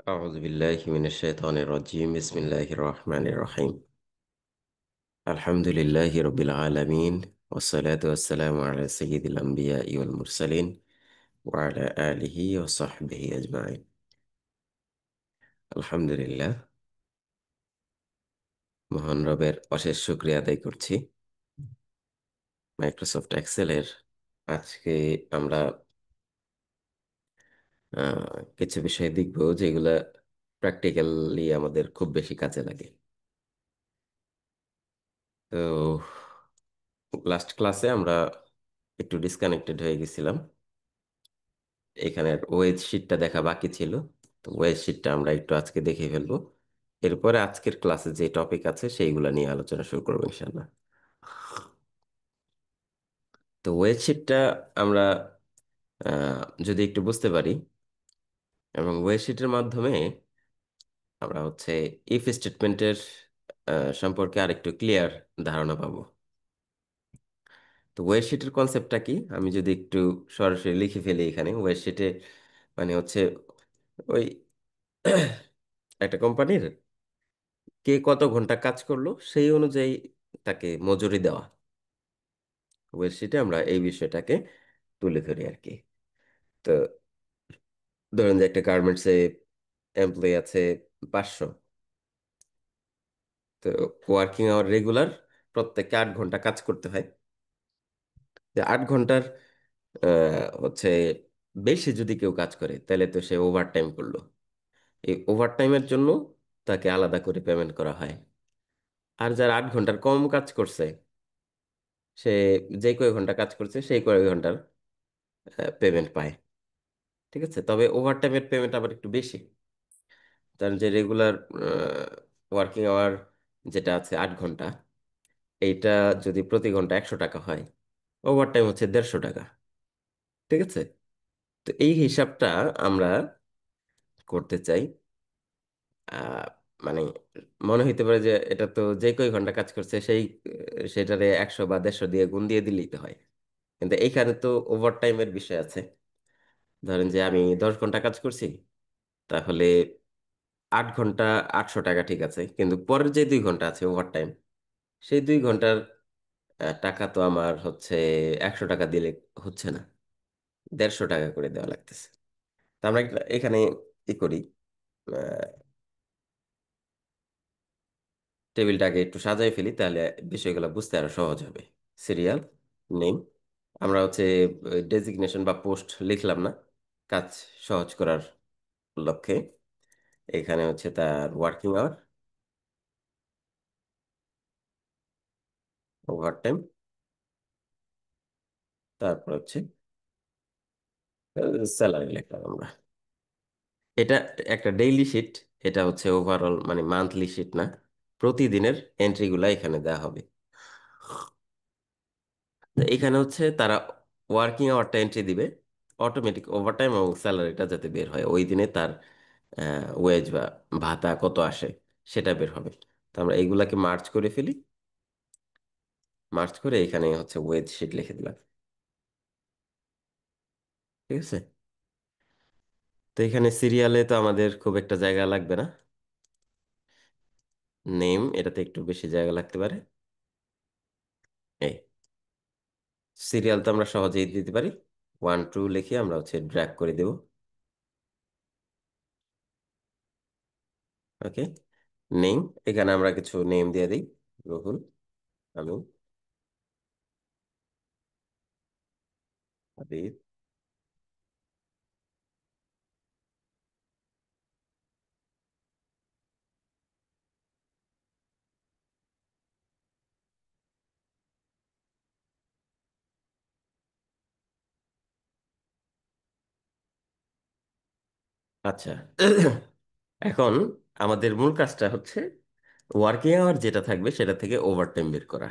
أعوذ بالله من الشيطان الرجيم بسم الله الرحمن الرحيم الحمد لله رب العالمين والصلاة والسلام على سيد الأنبياء والمرسلين وعلى آله وصحبه أجمعين الحمد لله মহান রবের অশেষ শুকরিয়া আদায় করছি মাইক্রোসফট এক্সেলের আজকে আমরা কিছু বিষয় দেখব যেগুলা প্র্যাকটিক্যালি আমাদের খুব বেশি কাজে লাগে। তো লাস্ট ক্লাসে আমরা একটু ডিসকানেক্টেড হয়ে গেছিলাম। এখানের ওয়েজ শিটটা দেখা বাকি ছিল, তো ওয়েজ শিটটা আমরা একটু আজকে দেখে ফেলবো। এরপরে আজকের ক্লাসে যে টপিক আছে সেইগুলা নিয়ে আলোচনা শুরু করবো ইনশাল্লাহ। তো ওয়েজ শিটটা আমরা যদি একটু বুঝতে পারি এবং ওয়েজ শিটের মাধ্যমে আমরা ইফ স্টেটমেন্টের সম্পর্কে আরেকটু ক্লিয়ার ধারণা পাবো। তো ওয়েজ শিটের কনসেপ্টটা কি আমি যদি একটু সরাসরি লিখে ফেলি, এখানে ওয়েজ শিটে মানে ওই একটা কোম্পানির কে কত ঘন্টা কাজ করলো সেই অনুযায়ী তাকে মজুরি দেওয়া। ওয়েবশিটে আমরা এই বিষয়টাকে তুলে ধরি আর কি। তো ধরেন যে একটা গার্মেন্টসে এমপ্লয়ি আছে 500। তো ওয়ার্কিং আওয়ার রেগুলার প্রত্যেককে 8 ঘন্টা কাজ করতে হয়। যে 8 ঘন্টার হচ্ছে বেশি যদি কেউ কাজ করে তাহলে তো সে ওভার টাইম করলো। এই ওভার টাইমের জন্য তাকে আলাদা করে পেমেন্ট করা হয়। আর যারা 8 ঘন্টার কম কাজ করছে, সে যে কয় ঘন্টা কাজ করছে সেই কয় ঘন্টার পেমেন্ট পায়। ঠিক আছে, তবে ওভারটাইমের পেমেন্ট আবার একটু বেশি। কারণ যে রেগুলার ওয়ার্কিং আওয়ার যেটা আছে 8 ঘন্টা, এইটা যদি প্রতি ঘন্টা 100 টাকা হয়, ওভারটাইম হচ্ছে 150 টাকা। ঠিক আছে, তো এই হিসাবটা আমরা করতে চাই। আহ, মানে মনে হইতে পারে যে এটা তো যে কয় ঘন্টা কাজ করছে সেটারে 100 বা 150 দিয়ে গুণ দিয়ে দিলেই তো হয়। কিন্তু এইখানে তো ওভারটাইমের বিষয় আছে। ধরেন যে আমি 10 ঘন্টা কাজ করছি, তাহলে 8 ঘন্টা 800 টাকা, ঠিক আছে, কিন্তু পরের যে 2 ঘন্টা আছে ওভার টাইম, সেই 2 ঘন্টার টাকা তো আমার 100 টাকা দিলে হচ্ছে না, 150 টাকা করে দেওয়া লাগতেছে। তা আমরা এখানে ই করি, টেবিলটাকে একটু সাজাই ফেলি, তাহলে বিষয়গুলো বুঝতে আরো সহজ হবে। সিরিয়াল নেম, আমরা ডেজিগনেশন বা পোস্ট লিখলাম না, কাজ সহজ করার লক্ষ্যে। এখানে তার ওয়ার্কিং আওয়ার, ওভার টাইম, তারপর স্যালারি লিখলাম আমরা। এটা একটা ডেইলি শিট, এটা ওভারঅল মানে মান্থলি শিট না, প্রতিদিনের এন্ট্রিগুলা এখানে দেওয়া হবে। তো এখানে তারা ওয়ার্কিং আওয়ারটা এন্ট্রি দিবে, অটোমেটিক ওভারটাইম এবং স্যালারিটা যাতে বের হয় ওই দিনে তার ওয়েজ বা ভাতা কত আসে সেটা বের হবে। তো আমরা এইগুলাকে মার্চ করে ফেলি, মার্চ করে এখানে ওয়েজ শিট লিখে দিলাম। ঠিক আছে, তো এখানে সিরিয়ালে তো আমাদের খুব একটা জায়গা লাগবে না। নেম, এটাতে একটু বেশি জায়গা লাগতে পারে। এই সিরিয়াল তো আমরা সহজেই দিতে পারি, 1 2 লিখে আমরা ড্র্যাগ করে দেব। ওকে, নেম, এখানে আমরা কিছু নেম দিয়ে দিই, রুহুল, আমি, হাবিব। আচ্ছা, এখন আমাদের মূল কাজটা ওয়ার্কিং আওয়ার যেটা থাকবে সেটা থেকে ওভারটাইম বের করা।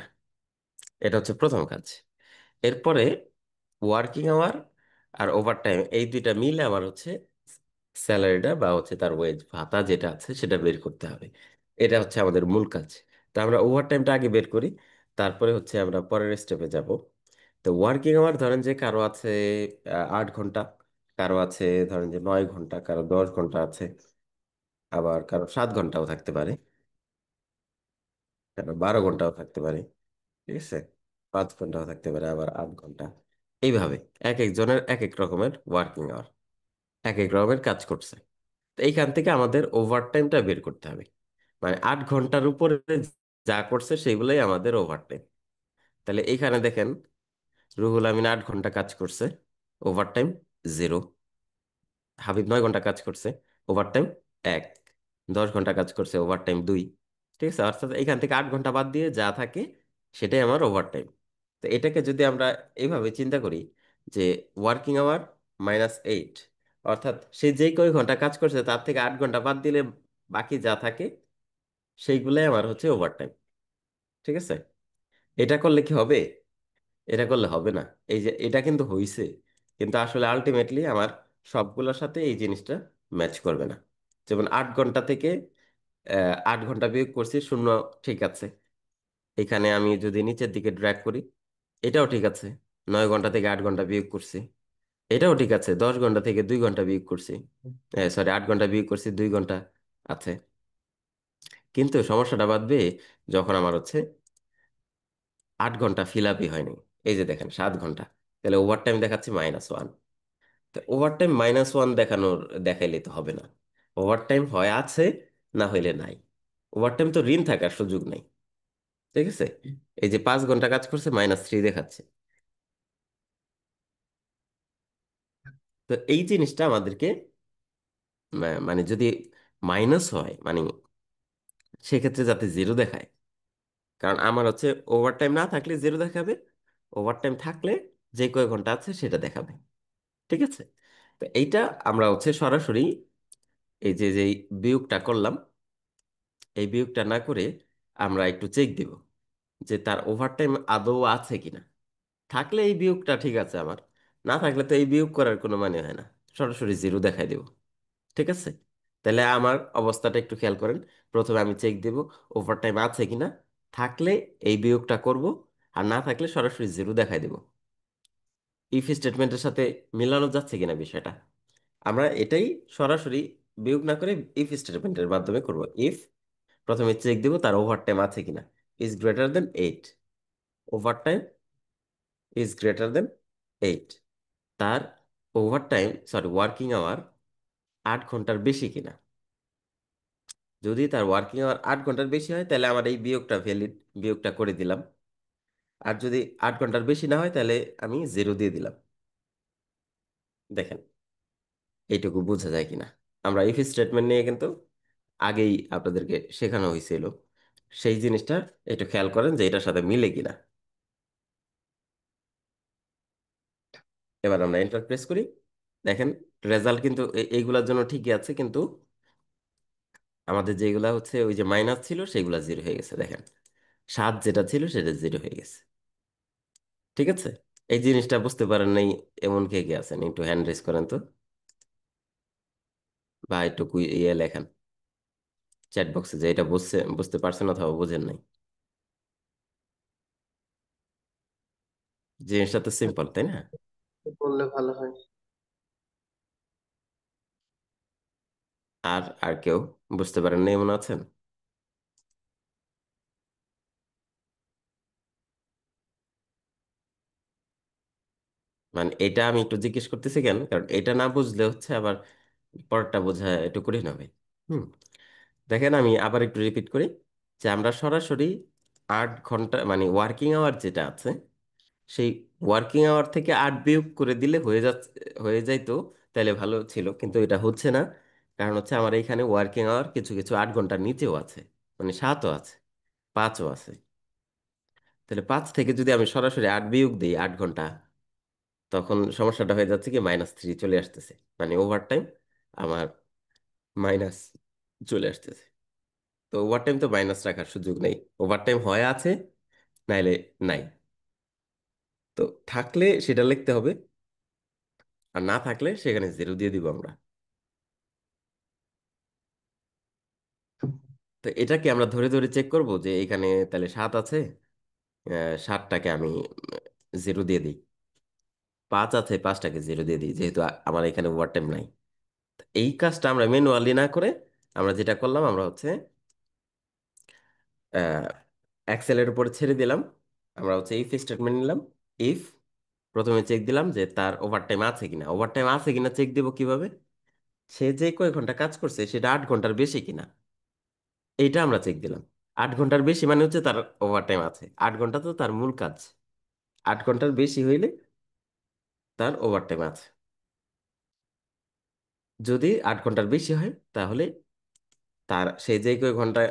এটা প্রথম কাজ। এরপরে ওয়ার্কিং আওয়ার আর ওভারটাইম এই দুইটা মিলে আমার স্যালারিটা বা তার ওয়েজ ভাতা যেটা আছে সেটা বের করতে হবে। এটা আমাদের মূল কাজ। তো আমরা ওভারটাইমটা আগে বের করি, তারপরে আমরা পরের স্টেপে যাব। তো ওয়ার্কিং আওয়ার ধরেন যে কারো আছে 8 ঘন্টা, কারো আছে ধরেন যে 9 ঘন্টা, কারো 10 ঘন্টা আছে। আবার কারো 7 ঘন্টাও থাকতে পারে, কারো 12 ঘন্টাও থাকতে পারে। ঠিক আছে, 5 ঘন্টাও থাকতে পারে, আবার 8 ঘন্টা। এইভাবে এক একজনের এক এক রকমের ওয়ার্কিং আওয়ার, এক এক রকমের কাজ করছে। তো এইখান থেকে আমাদের ওভার টাইমটা বের করতে হবে। মানে 8 ঘন্টার উপরে যা করছে সেগুলোই আমাদের ওভার টাইম। তাহলে এইখানে দেখেন, রুহুল আমিন 8 ঘন্টা কাজ করছে, ওভার টাইম 0। হাবিব 9 ঘন্টা কাজ করছে, ওভার টাইম 1। 10 ঘন্টা কাজ করছে, ওভার টাইম 2। ঠিক আছে, অর্থাৎ এখান থেকে 8 ঘন্টা বাদ দিয়ে যা থাকে সেটাই আমার ওভার টাইম। তো এটাকে যদি আমরা এইভাবে চিন্তা করি যে ওয়ার্কিং আওয়ার -8, অর্থাৎ সে যেই কয় ঘন্টা কাজ করছে তার থেকে 8 ঘন্টা বাদ দিলে বাকি যা থাকে সেইগুলাই আমার হচ্ছে ওভার টাইম। ঠিক আছে, এটা করলে কি হবে? এটা করলে হবে না। এই যে এটা কিন্তু হইছে, কিন্তু আসলে আলটিমেটলি আমার সবগুলোর সাথে এই জিনিসটা ম্যাচ করবে না। যেমন 8 ঘন্টা থেকে 8 ঘন্টা বিয়োগ করছি, শূন্য। ঠিক আছে, এখানে আমি যদি নিচের দিকে ড্র্যাগ করি, এটাও ঠিক আছে। 9 ঘন্টা থেকে 8 ঘন্টা বিয়োগ করছি, এটাও ঠিক আছে। 10 ঘন্টা থেকে 2 ঘন্টা বিয়োগ করছি, সরি, 8 ঘন্টা বিয়োগ করছি, 2 ঘন্টা আছে। কিন্তু সমস্যাটা বাঁধবে যখন আমার হচ্ছে 8 ঘন্টা ফিল আপই হয়নি। এই যে দেখেন 7 ঘন্টা, তাহলে ওভার টাইম দেখাচ্ছে -1। তো ওভার টাইম -1 দেখাইলে তো হবে না। ওভার টাইম হয় আছে, না হইলে নাই। ওভার টাইম তো ঋণ থাকার সুযোগ নাই। ঠিক আছে, এই যে 5 ঘন্টা কাজ করছে, -3 দেখাচ্ছে। তো এই জিনিসটা আমাদেরকে মানে যদি মাইনাস হয়, মানে সেক্ষেত্রে যাতে 0 দেখায়। কারণ আমার হচ্ছে ওভার টাইম না থাকলে 0 দেখাবে, ওভার টাইম থাকলে যে কয় ঘন্টা আছে সেটা দেখাবে। ঠিক আছে, তো এইটা আমরা হচ্ছে সরাসরি এই যে যে বিয়োগটা করলাম, এই বিয়োগটা না করে আমরা একটু চেক দিব যে তার ওভারটাইম আদৌ আছে কিনা। থাকলে এই বিয়োগটা ঠিক আছে আমার, না থাকলে তো এই বিয়োগ করার কোনো মানে হয় না, সরাসরি 0 দেখাই দেব। ঠিক আছে, তাহলে আমার অবস্থাটা একটু খেয়াল করেন। প্রথমে আমি চেক দেব ওভারটাইম আছে কিনা, থাকলে এই বিয়োগটা করব, আর না থাকলে সরাসরি 0 দেখাই দেব। ইফ স্টেটমেন্টের সাথে মিলানো যাচ্ছে কিনা বিষয়টা, আমরা এটাই সরাসরি বিয়োগ না করে ইফ স্টেটমেন্টের মাধ্যমে করব। ইফ, প্রথমে চেক দিব তার ওভারটাইম আছে কিনা, is greater then 8। Overtime is greater দেন 8, তার ওভারটাইম, সরি, ওয়ার্কিং আওয়ার 8 ঘন্টার বেশি কিনা। যদি তার ওয়ার্কিং আওয়ার 8 ঘন্টার বেশি হয় তাহলে আমার এই বিয়োগটা ভ্যালিড, বিয়োগটা করে দিলাম। আর যদি 8 ঘন্টার বেশি না হয় তাহলে আমি 0 দিয়ে দিলাম। দেখেন এইটুকু বোঝা যায় কিনা। আমরা ইফ স্টেটমেন্ট নিয়ে কিন্তু আগেই আপনাদেরকে শেখানো হয়েছিল, সেই জিনিসটা একটু খেয়াল করেন যে এটার সাথে মিলে কিনা। এবার আমরা এন্টার প্রেস করি, দেখেন রেজাল্ট কিন্তু এইগুলোর জন্য ঠিকই আছে, কিন্তু আমাদের যেগুলা হচ্ছে ওই যে মাইনাস ছিল সেগুলা 0 হয়ে গেছে। দেখেন 7 যেটা ছিল সেটা 0 হয়ে গেছে। ঠিক আছে, এই জিনিসটা বুঝতে পারেন নাই এমন কে কে আছেন, একটু হ্যান্ড রেজ করেন তো, বা একটু ইয়ে লেখেন চ্যাট বক্সে যে এটা বুঝতে পারছেন অথবা বুঝেন নাই। জিনিসটা তো সিম্পল, তাই না? বললে ভালো হয়। আর আর কেউ বুঝতে পারেন না এমন আছেন? মানে এটা আমি একটু জিজ্ঞেস করতেছি কেন, কারণ এটা না বুঝলে হচ্ছে আবার পরেরটা বোঝা একটু কঠিন হবে। হুম, দেখেন আমি আবার একটু রিপিট করি যে আমরা সরাসরি 8 ঘন্টা মানে ওয়ার্কিং আওয়ার যেটা আছে, সেই ওয়ার্কিং আওয়ার থেকে 8 বিয়োগ করে দিলে হয়ে যাইতো, তাহলে ভালো ছিল। কিন্তু এটা হচ্ছে না, কারণ হচ্ছে আমার এখানে ওয়ার্কিং আওয়ার কিছু কিছু 8 ঘন্টার নিচেও আছে, মানে 7ও আছে, 5ও আছে। তাহলে 5 থেকে যদি আমি সরাসরি 8 বিয়োগ দিই 8 ঘন্টা, তখন সমস্যাটা হয়ে যাচ্ছে কি -3 চলে আসতেছে, মানে ওভার টাইম আমার মাইনাস চলে আসতেছে। তো ওভার টাইম তো মাইনাস রাখার সুযোগ নেই, ওভার টাইম হয় আছে, নাইলে নাই। তো থাকলে সেটা লিখতে হবে, আর না থাকলে সেখানে 0 দিয়ে দিব আমরা। তো এটাকে আমরা ধরে ধরে চেক করব যে এখানে তাহলে 7 আছে, 7টাকে আমি 0 দিয়ে দিই। 5 আছে, 5টাকে 0 দিয়ে দিই, যেহেতু আমার এখানে ওভার টাইম নাই। এই কাজটা আমরা ম্যানুয়ালি না করে আমরা যেটা করলাম, আমরা হচ্ছে এক্সেলের উপরে ছেড়ে দিলাম। আমরা হচ্ছে ইফ স্টেটমেন্ট নিলাম। ইফ, প্রথমে চেক দিলাম যে তার ওভারটাইম আছে কিনা। ওভারটাইম আছে কিনা চেক দিব কিভাবে? সে যে কয় ঘন্টা কাজ করছে সেটা 8 ঘন্টার বেশি কিনা, এইটা আমরা চেক দিলাম। 8 ঘন্টার বেশি মানে হচ্ছে তার ওভারটাইম আছে। 8 ঘন্টা তো তার মূল কাজ, 8 ঘন্টার বেশি হইলে তার ওভারটাইম আছে। যদি 8 ঘন্টার বেশি হয় তাহলে তার সে যে কয় ঘন্টা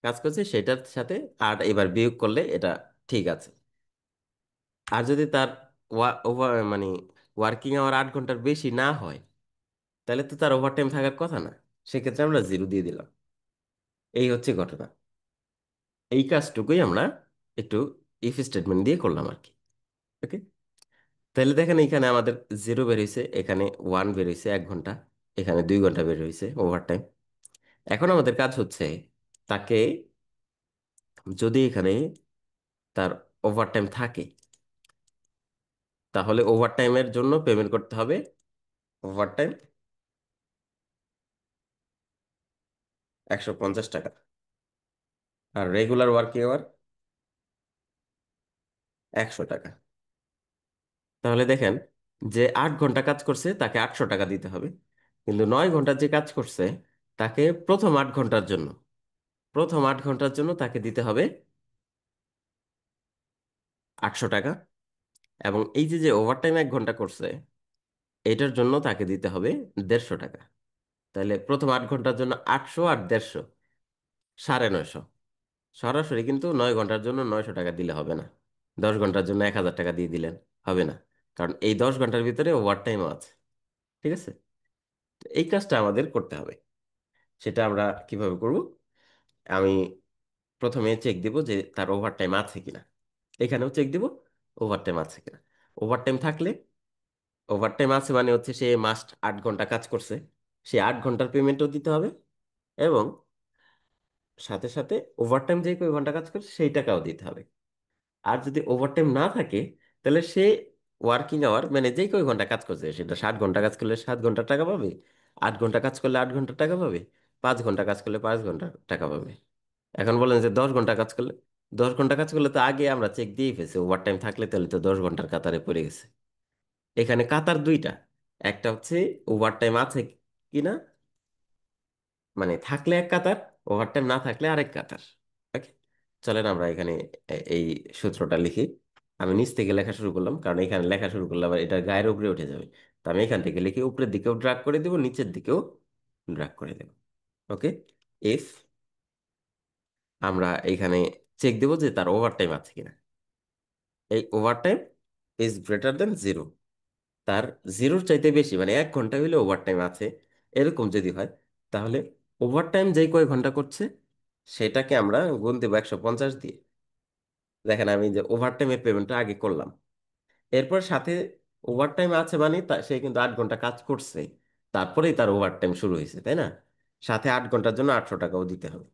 কাজ করছে সেটার সাথে আর এবার বিয়োগ করলে এটা ঠিক আছে। আর যদি তার ওভার মানে ওয়ার্কিং আওয়ার 8 ঘন্টার বেশি না হয়, তাহলে তো তার ওভারটাইম থাকার কথা না। সেক্ষেত্রে আমরা জিরো দিয়ে দিলাম। এই হচ্ছে ঘটনা। এই কাজটুকুই আমরা একটু ইফ স্টেটমেন্ট দিয়ে করলাম আর কি। ওকে। তাহলে দেখেন এখানে আমাদের জিরো বের হয়েছে, এখানে ওয়ান বের হয়েছে 1 ঘন্টা, এখানে 2 ঘন্টা বের হয়েছে ওভারটাইম। এখন আমাদের কাজ হচ্ছে তাকে, যদি এখানে তার ওভারটাইম থাকে তাহলে ওভারটাইমের জন্য পেমেন্ট করতে হবে ওভারটাইম 150 টাকা। আর রেগুলার ওয়ার্কিং আওয়ার 100 টাকা। তাহলে দেখেন, যে 8 ঘন্টা কাজ করছে তাকে 800 টাকা দিতে হবে। কিন্তু 9 ঘন্টা যে কাজ করছে তাকে প্রথম 8 ঘন্টার জন্য তাকে দিতে হবে 800 টাকা। এবং এই যে যে ওভারটাইম 1 ঘন্টা করছে এটার জন্য তাকে দিতে হবে 150 টাকা। তাহলে প্রথম 8 ঘন্টার জন্য 800 আর 150, 950। সরাসরি কিন্তু 9 ঘন্টার জন্য 900 টাকা দিলে হবে না। 10 ঘন্টার জন্য 1000 টাকা দিয়ে দিলেন হবে না, কারণ এই 10 ঘন্টার ভিতরে ওভারটাইমও আছে। ঠিক আছে। তো এই কাজটা আমাদের করতে হবে। সেটা আমরা কিভাবে করব? আমি প্রথমে চেক দিব যে তার ওভারটাইম আছে কিনা। এখানেও চেক দিব ওভারটাইম আছে কিনা। ওভারটাইম থাকলে, ওভারটাইম আছে মানে হচ্ছে সে মাস্ট 8 ঘন্টা কাজ করছে, সে 8 ঘন্টার পেমেন্টও দিতে হবে। এবং সাথে সাথে ওভারটাইম যে কয় ঘন্টা কাজ করছে সেই টাকাও দিতে হবে। আর যদি ওভারটাইম না থাকে তাহলে সে ওয়ার্কিং আওয়ার মানে যেই কয় ঘন্টা কাজ করছে, সেটা 60 ঘন্টা কাজ করলে 7 ঘন্টা টাকা পাবে, 8 ঘন্টা কাজ করলে 8 ঘন্টা টাকা পাবে, 5 ঘন্টা কাজ করলে 5 ঘন্টা টাকা পাবে। এখন বলেন যে 10 ঘন্টা কাজ করলে, 10 ঘন্টা কাজ করলে তো আগে আমরা চেক দিয়েই ফেলছি ওভারটাইম থাকলে, তাহলে তো 10 ঘন্টার কাতারে পড়ে গেছে। এখানে কাতার দুইটা, একটা হচ্ছে ওভারটাইম আছে কিনা, মানে থাকলে এক কাতার, ওভারটাইম না থাকলে আরেক কাতার। ওকে। চলেন আমরা এখানে এই সূত্রটা লিখি। আমি নিচ থেকে লেখা শুরু করলাম, কারণ এখানে লেখা শুরু করলে আবার এটা গায়ের উপরে উঠে যাবে। তো আমি এখান থেকে লিখি, উপরের দিকেও ড্রাগ করে দেবো, নিচের দিকেও ড্রাগ করে দেবো। ওকে। ইফ আমরা এখানে চেক দেবো যে তার ওভারটাইম আছে কিনা। এই overtime is greater then zero, তার জিরোর চাইতে বেশি মানে 1 ঘন্টা হইলে ওভারটাইম আছে, এরকম যদি হয় তাহলে ওভারটাইম যেই কয় ঘন্টা করছে সেটাকে আমরা গুণ দেবো 150 দিয়ে। দেখেন আমি যে ওভারটাইমের পেমেন্টটা আগে করলাম, এরপর সাথে ওভারটাইম আছে মানে সে কিন্তু 8 ঘন্টা কাজ করছে, তারপরেই তার ওভারটাইম শুরু হয়েছে, তাই না? সাথে 8 ঘন্টার জন্য 800 টাকাও দিতে হবে।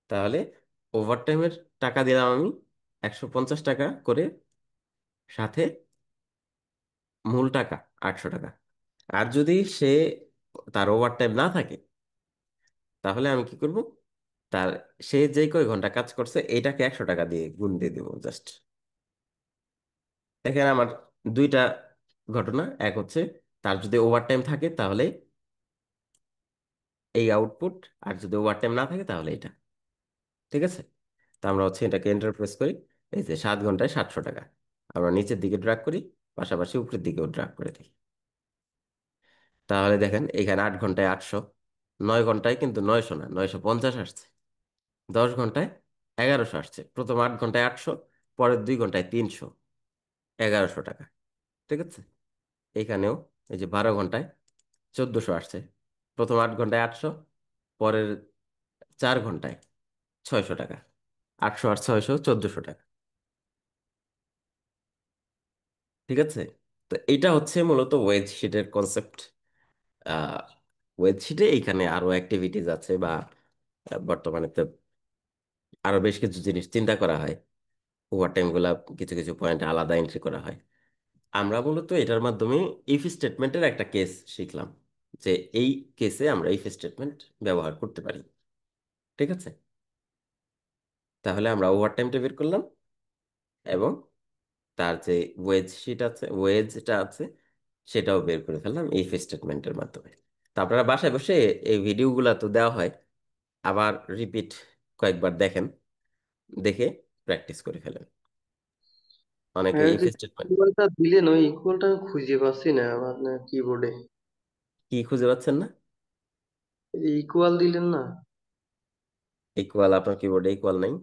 তাহলে ওভারটাইমের টাকা দিলাম আমি 150 টাকা করে, সাথে মূল টাকা 800 টাকা। আর যদি সে তার ওভারটাইম না থাকে তাহলে আমি কি করব? তার সে যে কয় ঘন্টা কাজ করছে এটাকে 100 টাকা দিয়ে গুণ দিয়ে দেবো জাস্ট। এখানে আমার দুইটা ঘটনা, এক হচ্ছে তার যদি ওভারটাইম থাকে তাহলে এই আউটপুট, আর যদি ওভারটাইম না থাকে তাহলে এটা। ঠিক আছে। তা আমরা হচ্ছে এটাকে এন্টার প্রেস করি। এই যে 7 ঘন্টায় 700 টাকা, আমরা নিচের দিকে ড্রাগ করি, পাশাপাশি উপরের দিকেও ড্রাগ করে দিই। তাহলে দেখেন এখানে 8 ঘন্টায় 800, 9 ঘন্টায় কিন্তু 900 না, 950 আসছে। 10 ঘন্টায় 1100 আসছে। প্রথম 8 ঘন্টায় 800, পরের 2 ঘন্টায় 300, 1100 টাকা। ঠিক আছে। এখানেও এই যে 12 ঘন্টায় 1400 আসছে। প্রথম 8 ঘন্টায় 800, পরের 4 ঘন্টায় 600 টাকা। 800 আর 600, 1400 টাকা। ঠিক আছে। তো এটা হচ্ছে মূলত ওয়েজ শিটের কনসেপ্ট। আহ ওয়েজ শিটে এইখানে আরো অ্যাক্টিভিটিজ আছে, বা বর্তমানে তো আরো বেশ কিছু জিনিস চিন্তা করা হয়। ওভারটাইম গুলা কিছু কিছু পয়েন্টে আলাদা এন্ট্রি করা হয়। আমরা মূলত এটার মাধ্যমে ইফ স্টেটমেন্টের একটা কেস শিখলাম, যে এই কেসে আমরা ইফ স্টেটমেন্ট ব্যবহার করতে পারি। ঠিক আছে, তাহলে আমরা ওভারটাইমটা বের করলাম এবং তার যে ওয়েজটা আছে সেটাও বের করে ফেললাম ইফ স্টেটমেন্টের মাধ্যমে। তো আপনারা বাসায় বসে এই ভিডিওগুলো তো দেওয়া হয়, আবার রিপিট কয়েকবার দেখেন, দেখে প্র্যাকটিস করে ফেলেন। অনেকে হ্যাঁ, ইফ যে স্টেটমেন্ট ইকুয়ালটা দিলেন ওই ইকুয়ালটা আমি খুঁজে পাচ্ছি না আপনার কিবোর্ডে। কি খুঁজে পাচ্ছেন না? ইকুয়াল দিলেন না, ইকুয়াল আপনার কিবোর্ডে ইকুয়াল নাই?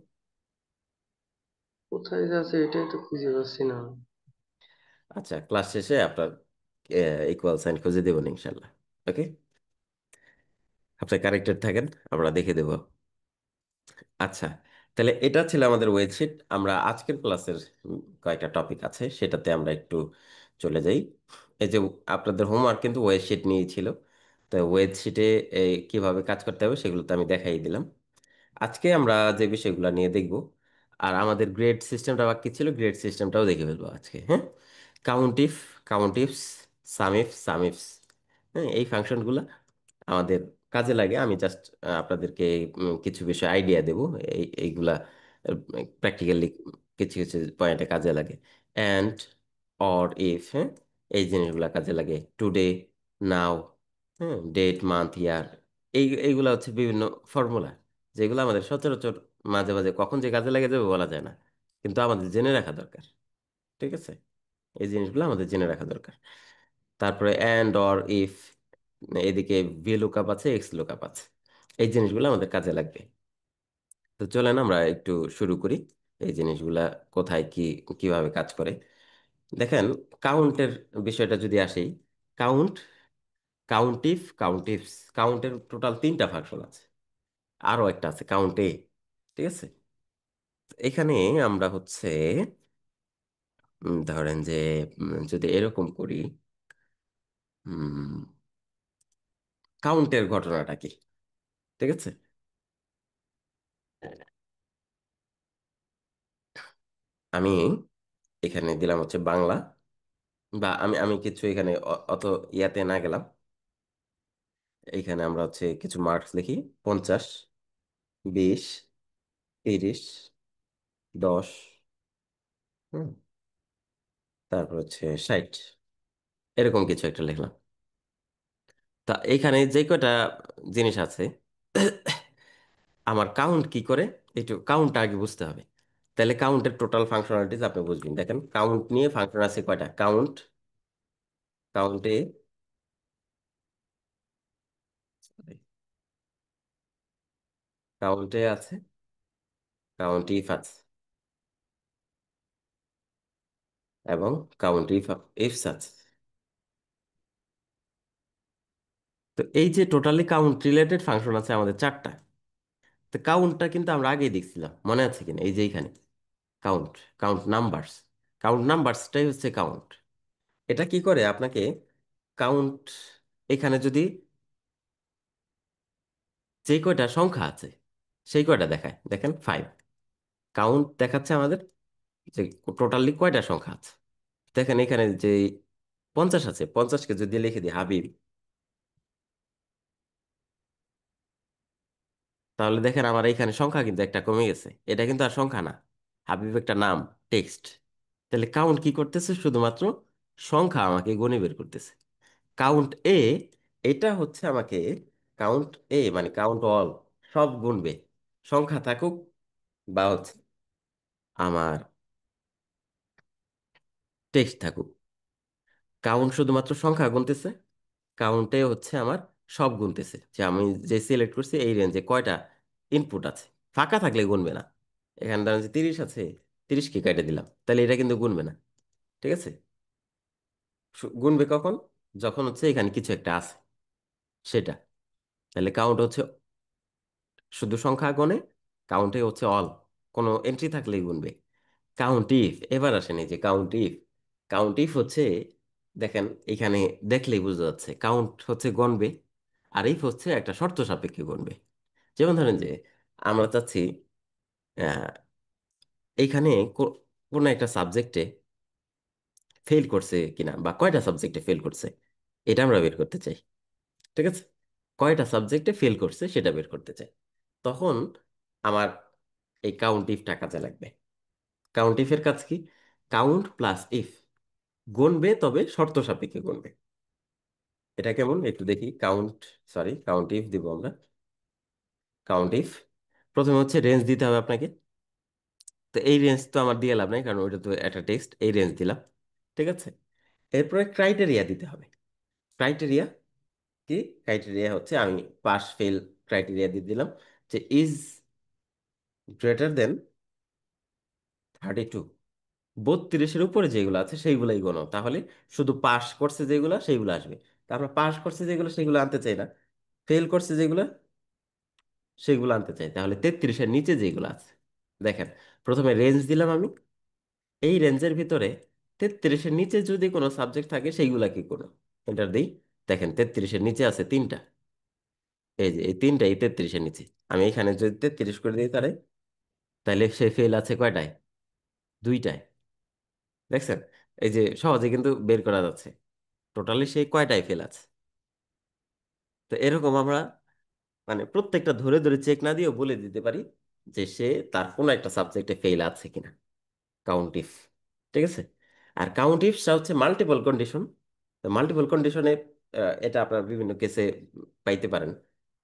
কোথায় যে আছে এটাই তো খুঁজে পাচ্ছি না। আচ্ছা, ক্লাস শেষে আপনার ইকুয়াল সাইন খুঁজে দেবেন ইনশাল্লাহ। ওকে, আপনি কারেক্টেড থাকেন, আমরা দেখে দেব। আচ্ছা, তাহলে এটা ছিল আমাদের ওয়েবশিট। আমরা আজকের ক্লাসের কয়েকটা টপিক আছে সেটাতে আমরা একটু চলে যাই। এই যে আপনাদের হোমওয়ার্ক কিন্তু ওয়েবশিট নিয়েই ছিল, তো ওয়েবশিটে কিভাবে কাজ করতে হবে সেগুলো তো আমি দেখাই দিলাম। আজকে আমরা যে বিষয়গুলো নিয়ে দেখব, আর আমাদের গ্রেড সিস্টেমটা বাকি ছিল, গ্রেড সিস্টেমটাও দেখে ফেলবো আজকে। হ্যাঁ, count if, count ifs, some if, some ifs, হ্যাঁ, এই ফাংশনগুলো আমাদের কাজে লাগে। আমি জাস্ট আপনাদেরকে কিছু বিষয় আইডিয়া দেব, এইগুলা প্র্যাকটিক্যালি কিছু কিছু পয়েন্টে কাজে লাগে। অ্যান্ড, অর, ইফ, হ্যাঁ, এই জিনিসগুলা কাজে লাগে। টুডে, নাও, হ্যাঁ, ডেট, মান্থ, ইয়ার, এইগুলা হচ্ছে বিভিন্ন ফর্মুলা যেগুলো আমাদের সচরাচর মাঝে মাঝে কখন যে কাজে লাগে যাবে বলা যায় না, কিন্তু আমাদের জেনে রাখা দরকার। ঠিক আছে, এই জিনিসগুলো আমাদের জেনে রাখা দরকার। তারপরে অ্যান্ড, অর, ইফ, এদিকে ভি লুকআপ আছে, এক্স লুকআপ আছে, এই জিনিসগুলো আমাদের কাজে লাগবে। তো চলেন আমরা একটু শুরু করি এই জিনিসগুলা কোথায় কি কিভাবে কাজ করে। দেখেন, কাউন্টের বিষয়টা যদি আসি, কাউন্ট, কাউন্টিফ, কাউন্টিফস, কাউন্টের টোটাল তিনটা ফাংশন আছে, আরো একটা আছে কাউন্টে। ঠিক আছে, এখানে আমরা হচ্ছে ধরেন যে যদি এরকম করি, কাউন্টের ঘটনাটা কি? ঠিক আছে, আমি এখানে দিলাম হচ্ছে বাংলা, বা আমি আমি কিছু এখানে অত ইয়াতে না গেলাম। এইখানে আমরা হচ্ছে কিছু মার্কস লিখি: 50, 20, 30, 10, হুম, তারপর হচ্ছে 60, এরকম কিছু একটা লিখলাম। তা এইখানে যে কয়টা জিনিস আছে, আমার কাউন্ট কি করে, একটু কাউন্টটা আগে বুঝতে হবে। তাহলে কাউন্টের টোটাল ফাংশনালিটিস আপনি বুঝবেন। দেখেন, কাউন্ট নিয়ে ফাংশন আছে কয়টা? কাউন্ট, কাউন্টে, কাউন্টে আছে, কাউন্ট ইফ আছে, এবং কাউন্ট ইফ ইফস আছে। তো এই যে টোটালি কাউন্ট রিলেটেড ফাংশন আছে আমাদের চারটা। তো কাউন্টটা কিন্তু আমরা আগেই দেখছিলাম, মনে আছে কিনা? এই যে এইখানে কাউন্ট, কাউন্ট নাম্বারস, কাউন্ট নাম্বারসটাই হচ্ছে কাউন্ট। এটা কি করে আপনাকে কাউন্ট, এখানে যদি যে কয়টা সংখ্যা আছে সেই কয়টা দেখায়, দেখেন 5, কাউন্ট দেখাচ্ছে আমাদের যে টোটালি কয়টা সংখ্যা আছে। দেখেন এখানে যে 50 আছে, 50কে যদি লিখে দিই হাবিব, তাহলে দেখেন আমার এইখানে সংখ্যা কিন্তু একটা কমে গেছে, এটা কিন্তু আর সংখ্যা না, হাবিব একটা নাম, টেক্সট। তাহলে কাউন্ট কি করতেছে? শুধুমাত্র সংখ্যা আমাকে গুণে বের করতেছে। কাউন্ট এ, এটা হচ্ছে আমাকে, কাউন্ট এ মানে কাউন্ট অল, সব গুনবে, সংখ্যা থাকুক বা হচ্ছে আমার টেক্সট থাকুক। কাউন্ট শুধুমাত্র সংখ্যা গুনতেছে, কাউন্টে হচ্ছে আমার সব গুনতেছে, যে আমি যে সিলেক্ট করছি এই রেঞ্জে কয়টা ইনপুট আছে। ফাঁকা থাকলে গুনবে না। এখানে ধরেন যে 30 আছে, 30কে কেটে দিলাম, তাহলে এটা কিন্তু গুনবে না। ঠিক আছে, গুনবে কখন? যখন হচ্ছে এখানে কিছু একটা আছে সেটা। তাহলে কাউন্ট হচ্ছে শুধু সংখ্যা গণে, কাউন্টে হচ্ছে অল, কোনো এন্ট্রি থাকলেই গুনবে। কাউন্ট ইফ, এবার আসেন এই যে কাউন্ট ইফ। কাউন্ট ইফ হচ্ছে, দেখেন এখানে দেখলেই বোঝা যাচ্ছে কাউন্ট হচ্ছে গণবে, আর ইফ হচ্ছে একটা শর্ত সাপেক্ষে গণবে। যেমন ধরেন যে আমরা চাচ্ছি আহ, এইখানে কোনো একটা সাবজেক্টে ফেল করছে কিনা, বা কয়টা সাবজেক্টে ফেল করছে, এটা আমরা বের করতে চাই। ঠিক আছে, কয়টা সাবজেক্টে ফেল করছে সেটা বের করতে চাই। তখন আমার এই কাউন্ট ইফটা কাজে লাগবে। কাউন্ট ইফের কাজ কি? কাউন্ট প্লাস ইফ, গুনবে তবে শর্ত সাপেক্ষে গুনবে। এটা কেমন একটু দেখি। কাউন্ট, সরি কাউন্ট ইফ দিব আমরা। কাউন্ট ইফ, প্রথমে হচ্ছে রেঞ্জ দিতে হবে আপনাকে। তো এই রেঞ্জ তো আমার দিয়ে লাভ নাই, কারণ ওইটা তো একটা টেক্সট, এই রেঞ্জ দিলাম। ঠিক আছে, এরপরে ক্রাইটেরিয়া দিতে হবে। ক্রাইটেরিয়া কি? ক্রাইটেরিয়া হচ্ছে আমি পাস ফেল ক্রাইটেরিয়া দিয়ে দিলাম, যে ইজ গ্রেটার দেন 32, 32-এর উপরে যেগুলো আছে সেইগুলাই গোনো, তাহলে শুধু পাস করছে যেগুলো সেইগুলো আসবে। তা আমরা পাস করছে যেগুলো সেগুলো আনতে চাই না, ফেল করছে যেগুলো সেগুলো আনতে চাই। তাহলে 33-এর নিচে যেগুলো আছে, দেখেন, প্রথমে রেঞ্জ দিলাম আমি, এই রেঞ্জের ভিতরে 33-এর নিচে যদি কোনো সাবজেক্ট থাকে সেইগুলা কি করো, এন্টার দিই। দেখেন 33-এর নিচে আছে তিনটা, এই যে এই তিনটা এই 33-এর নিচে। আমি এখানে যদি 33 করে দিই তারে, তাহলে সে ফেল আছে কয়টায়? দুইটায়। দেখছেন, এই যে সহজে কিন্তু বের করা যাচ্ছে টোটালি সেই কয়টায় ফেল আছে। তো এরকম আমরা মানে প্রত্যেকটা ধরে ধরে চেক না দিয়েও বলে দিতে পারি যে সে তার কোনো একটা সাবজেক্টে ফেল আছে কিনা। কাউন্ট ইফ, ঠিক আছে। আর কাউন্ট ইফটা হচ্ছে মাল্টিপল কন্ডিশন। মাল্টিপল কন্ডিশনে এটা আপনার বিভিন্ন কেসে পাইতে পারেন।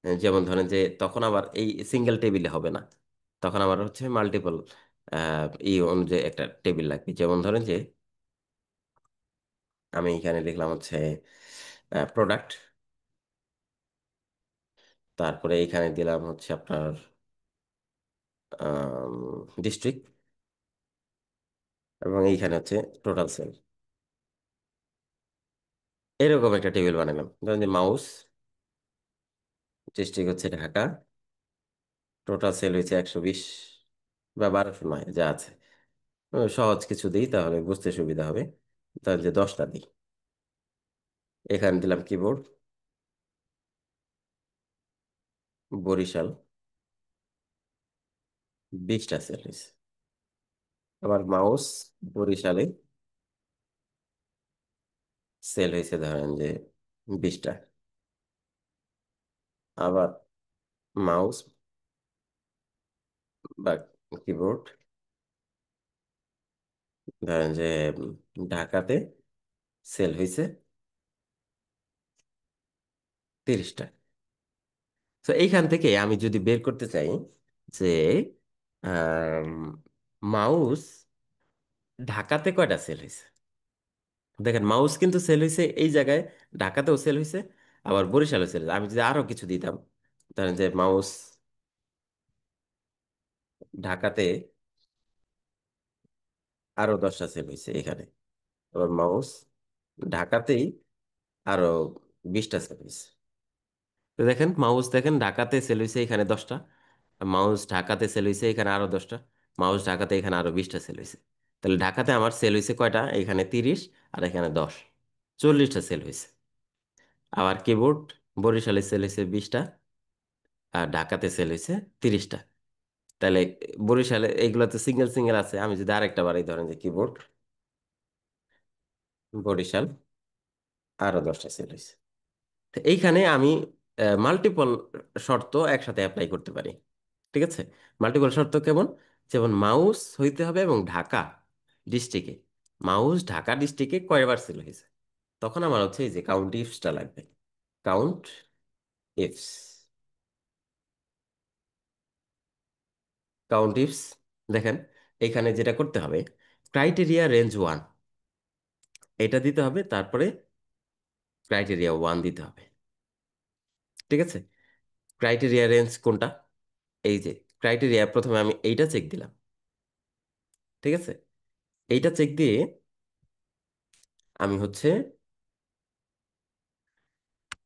যেমন ধরেন যে তখন আবার এই সিঙ্গেল টেবিলে হবে না, তখন আবার হচ্ছে মাল্টিপল অনুযায়ী একটা টেবিল লাগবে। যেমন ধরেন যে আমি এখানে লিখলাম হচ্ছে প্রোডাক্ট, তারপরে এখানে দিলাম হচ্ছে আপনার ডিস্ট্রিক্ট, এবং এইখানে হচ্ছে টোটাল সেল। এরকম একটা টেবিল বানালাম। ধরেন যে মাউস, ডিস্ট্রিক্ট হচ্ছে ঢাকা, টোটাল সেল হয়েছে 120 বা 1209 যা আছে। সহজ কিছু দিই তাহলে বুঝতে সুবিধা হবে। তাহলে যে 10টা দিই, এখানে দিলাম কিবোর্ড, বরিশাল, 20টা সেল হয়েছে। আবার মাউস, বরিশালে সেল হয়েছে ধরেন যে 20টা। আবার মাউস বা কিবোর্ড ধরেন যে ঢাকাতে সেল হয়েছে 30টা। তো এইখান থেকে আমি যদি বের করতে চাই যে মাউস ঢাকাতে কয়টা সেল হয়েছে, দেখেন মাউস কিন্তু সেল হয়েছে এই জায়গায়, ঢাকাতেও সেল হয়েছে, আবার বরিশালেও সেল হয়েছে। আমি যদি আরো কিছু দিতাম, ধরেন যে মাউস ঢাকাতে আরো 10টা সেল হয়েছে এখানে, আবার মাউস ঢাকাতেই আরো 20টা সেল হয়েছে। তো দেখেন মাউস, দেখেন ঢাকাতে সেল হয়েছে এখানে 10টা, মাউস ঢাকাতে সেল হয়েছে এখানে আরো 10টা, মাউস ঢাকাতে এখানে আরো 20টা সেল হয়েছে। তাহলে ঢাকাতে আমার সেল হয়েছে কয়টা? এখানে 30 আর এখানে 10, 40টা সেল হয়েছে। আবার কিবোর্ড বরিশালে সেল হয়েছে 20টা, আর ঢাকাতে সেল হয়েছে 30টা। তাহলে বরিশালে এইগুলোতে সিঙ্গেল সিঙ্গেল আছে, আমি যদি আরেকটা বাড়াই ধরেন যে কিবোর্ড বরিশাল, আরো 10টা সেল হয়েছে। তো এইখানে আমি মাল্টিপল শর্ত একসাথে অ্যাপ্লাই করতে পারি। ঠিক আছে, মাল্টিপল শর্ত কেমন? যেমন মাউস হইতে হবে এবং ঢাকা ডিস্ট্রিক্টে, মাউস ঢাকা ডিস্ট্রিক্টে কয়বার সেল হয়েছে, তখন আমার হচ্ছে এই যে কাউন্ট ইফসটা লাগবে। কাউন্ট ইফস, কাউন্ট ইফস, দেখেন এখানে যেটা করতে হবে, ক্রাইটেরিয়া রেঞ্জ 1 এটা দিতে হবে, তারপরে ক্রাইটেরিয়া 1 দিতে হবে। ঠিক আছে, ক্রাইটেরিয়া রেঞ্জ কোনটা? এই যে ক্রাইটেরিয়া, প্রথমে আমি এইটা চেক দিলাম। ঠিক আছে, এইটা চেক দিয়ে আমি হচ্ছে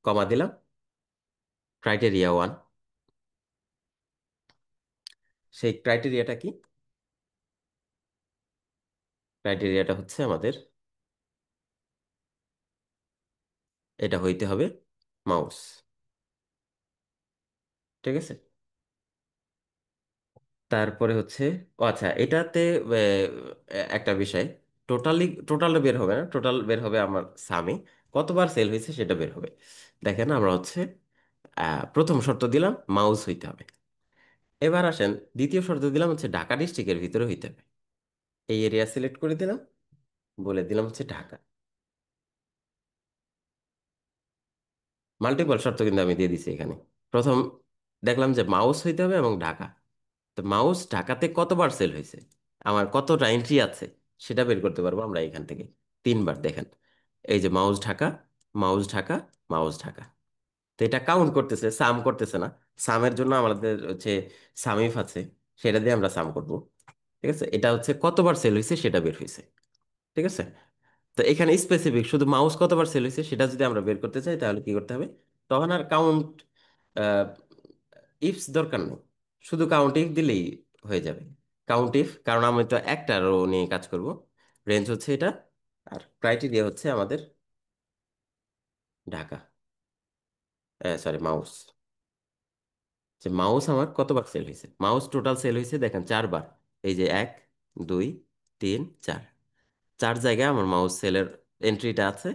কমা দিলাম, ক্রাইটেরিয়া 1। সেই ক্রাইটেরিয়াটা কি? ক্রাইটেরিয়াটা হচ্ছে আমাদের এটা হইতে হবে মাউস। ঠিক আছে, তারপরে হচ্ছে, ও আচ্ছা এটাতে একটা বিষয়, টোটাল বের হবে না, টোটাল বের হবে আমার সামে, কতবার সেল হয়েছে সেটা বের হবে। দেখেন আমরা হচ্ছে প্রথম শর্ত দিলাম মাউস হইতে হবে। এবার আসেন, দ্বিতীয় শর্ত দিলাম হচ্ছে ঢাকা ডিস্ট্রিক্টের ভিতরে হইতে হবে। এই এরিয়া সিলেক্ট করে দিলাম, বলে দিলাম হচ্ছে ঢাকা। মাল্টিপল শর্ত কিন্তু আমি দিয়ে দিছি এখানে। প্রথম দেখলাম যে মাউস হইতে হবে এবং ঢাকা। তো মাউস ঢাকাতে কতবার সেল হয়েছে, আমার কতটা এন্ট্রি আছে, সেটা বের করতে পারবো আমরা এখান থেকে। তিনবার দেখেন, এই যে mouse Dhaka, mouse Dhaka, mouse Dhaka. তো এটা কাউন্ট করতেছে, সাম করতেছে না। সামের জন্য আমাদের হচ্ছে সামিফ আছে, সেটা দিয়ে আমরা সাম করব। ঠিক আছে, এটা হচ্ছে কতবার সেল হয়েছে সেটা বের হয়েছে। ঠিক আছে, তো এখানে স্পেসিফিক শুধু মাউস কতবার সেল হয়েছে সেটা যদি আমরা বের করতে চাই তাহলে কি করতে হবে, তখন আর কাউন্ট ইফস দরকার নেই, শুধু কাউন্ট ইফ দিলেই হয়ে যাবে। কাউন্ট ইফ, কারণ আমি তো একটা রো নিয়ে কাজ করব, রেঞ্জ হচ্ছে এটা, আর ক্রাইটেরিয়া হচ্ছে আমাদের ঢাকা, সরি মাউস। যে মাউস আমার কতবার সেল হয়েছে, মাউস টোটাল সেল হয়েছে দেখেন 4বার। এই যে 1, 2, 3, 4, 4 জায়গায় আমার মাউস সেলের এন্ট্রিটা আছে।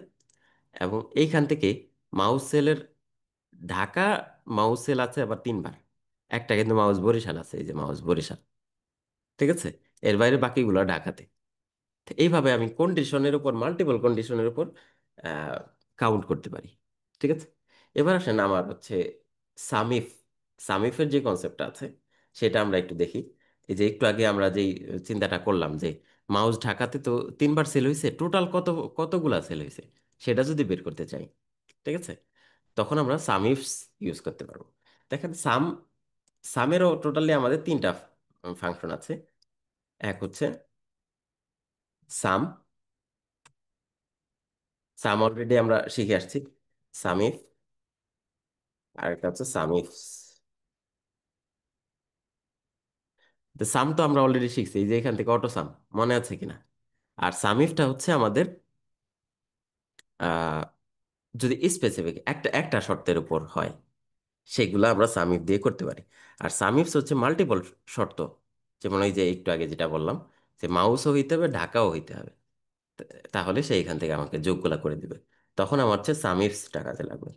এবং এইখান থেকে মাউস সেলের ঢাকা মাউস সেল আছে আবার 3বার। একটা কিন্তু মাউস বরিশাল আছে, এই যে মাউস বরিশাল। ঠিক আছে, এর বাইরে বাকিগুলো ঢাকাতে। তো এইভাবে আমি কন্ডিশনের উপর, মাল্টিপল কন্ডিশনের উপর কাউন্ট করতে পারি। ঠিক আছে, এবার আসেন আমার হচ্ছে সামিফ। সামিফের যে কনসেপ্টটা আছে সেটা আমরা একটু দেখি। এই যে একটু আগে আমরা যেই চিন্তাটা করলাম যে মাউস ঢাকাতে তো 3বার সেল হয়েছে, টোটাল কতগুলা সেল হয়েছে সেটা যদি বের করতে চাই, ঠিক আছে, তখন আমরা সামিফস ইউজ করতে পারবো। দেখেন সামেরও টোটালি আমাদের 3টা ফাংশন আছে। এক হচ্ছে সাম, সাম অলরেডি আমরা শিখে আসছি, সামিফ। আর একটা হচ্ছে সামিফস। তো সাম তো আমরা অলরেডি শিখছি, এই যে এখান থেকে অটো সাম, মনে আছে কিনা। আর সামিফটা হচ্ছে আমাদের আহ, যদি স্পেসিফিক একটা একটা শর্তের উপর হয় সেগুলো আমরা সামিফ দিয়ে করতে পারি। আর সামিফস হচ্ছে মাল্টিপল শর্ত, যেমন এই যে একটু আগে যেটা বললাম, যে মাউসও হইতে হবে ঢাকাও হইতে হবে। তাহলে সে এখান থেকে আমাকে যোগগুলা করে দিবে, তখন আমার হচ্ছে সামিফস টাকাতে লাগবে।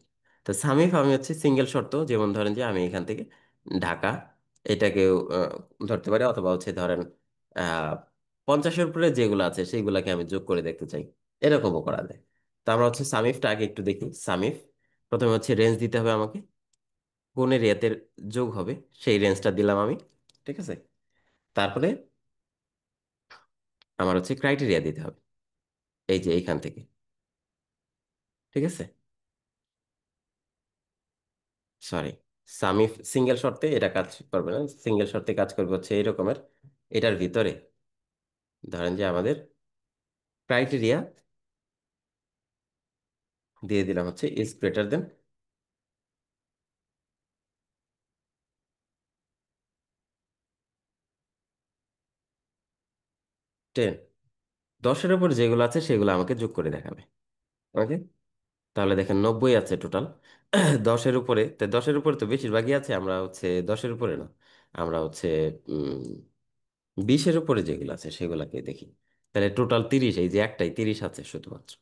তো সামিফ আমি হচ্ছে সিঙ্গেল শর্ত, যেমন ধরেন যে আমি এখান থেকে ঢাকা এটাকেও ধরতে পারি, অথবা হচ্ছে ধরেন 50-এর উপরে যেগুলো আছে সেইগুলাকে আমি যোগ করে দেখতে চাই, এরকমও করা যায়। তো আমরা হচ্ছে সামিফটা আগে একটু দেখি। সামিফ প্রথমে হচ্ছে রেঞ্জ দিতে হবে আমাকে, কোন এরিয়াতে যোগ হবে সেই রেঞ্জটা দিলাম আমি। ঠিক আছে, তারপরে আমার হচ্ছে ক্রাইটেরিয়া দিতে হবে, এই যে এইখান থেকে। ঠিক আছে, সরি, সামিফ সিঙ্গেল শর্তে এটা কাজ করবে না, সিঙ্গেল শর্তে কাজ করবে হচ্ছে এই রকমের। এটার ভিতরে ধরেন যে আমাদের ক্রাইটেরিয়া দিয়ে দিলাম হচ্ছে ইজ গ্রেটার দেন 10। 10-এর উপর যেগুলো আছে সেগুলো আমাকে যোগ করে দেখাবে। ওকে, তাহলে দেখেন 90 আছে টোটাল। 10-এর উপরে, তো 10-এর উপরে তো বেশিরভাগই আছে, আমরা হচ্ছে 10-এর উপরে না, আমরা হচ্ছে 20-এর উপরে যেগুলো আছে সেগুলোকে দেখি। তাহলে টোটাল 30, এই যে একটাই 30 আছে শুধুমাত্র।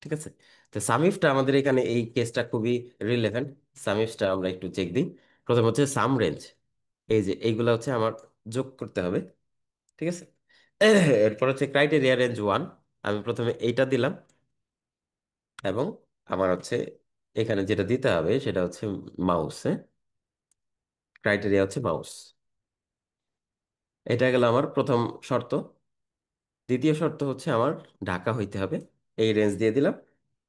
ঠিক আছে, তো সামিফটা আমাদের এখানে এই কেসটা খুবই রিলেভেন্ট। সামিফটা আমরা একটু চেক দিই। প্রথম হচ্ছে সাম রেঞ্জ, এই যে এইগুলো হচ্ছে আমার যোগ করতে হবে। ঠিক আছে, এরপর হচ্ছে ক্রাইটেরিয়া রেঞ্জ 1, আমি প্রথমে এইটা দিলাম। এবং আমার হচ্ছে এখানে যেটা দিতে হবে সেটা হচ্ছে মাউস, ক্রাইটেরিয়া হচ্ছে মাউস। এটা গেল আমার প্রথম শর্ত। দ্বিতীয় শর্ত হচ্ছে আমার ঢাকা হইতে হবে, এই রেঞ্জ দিয়ে দিলাম।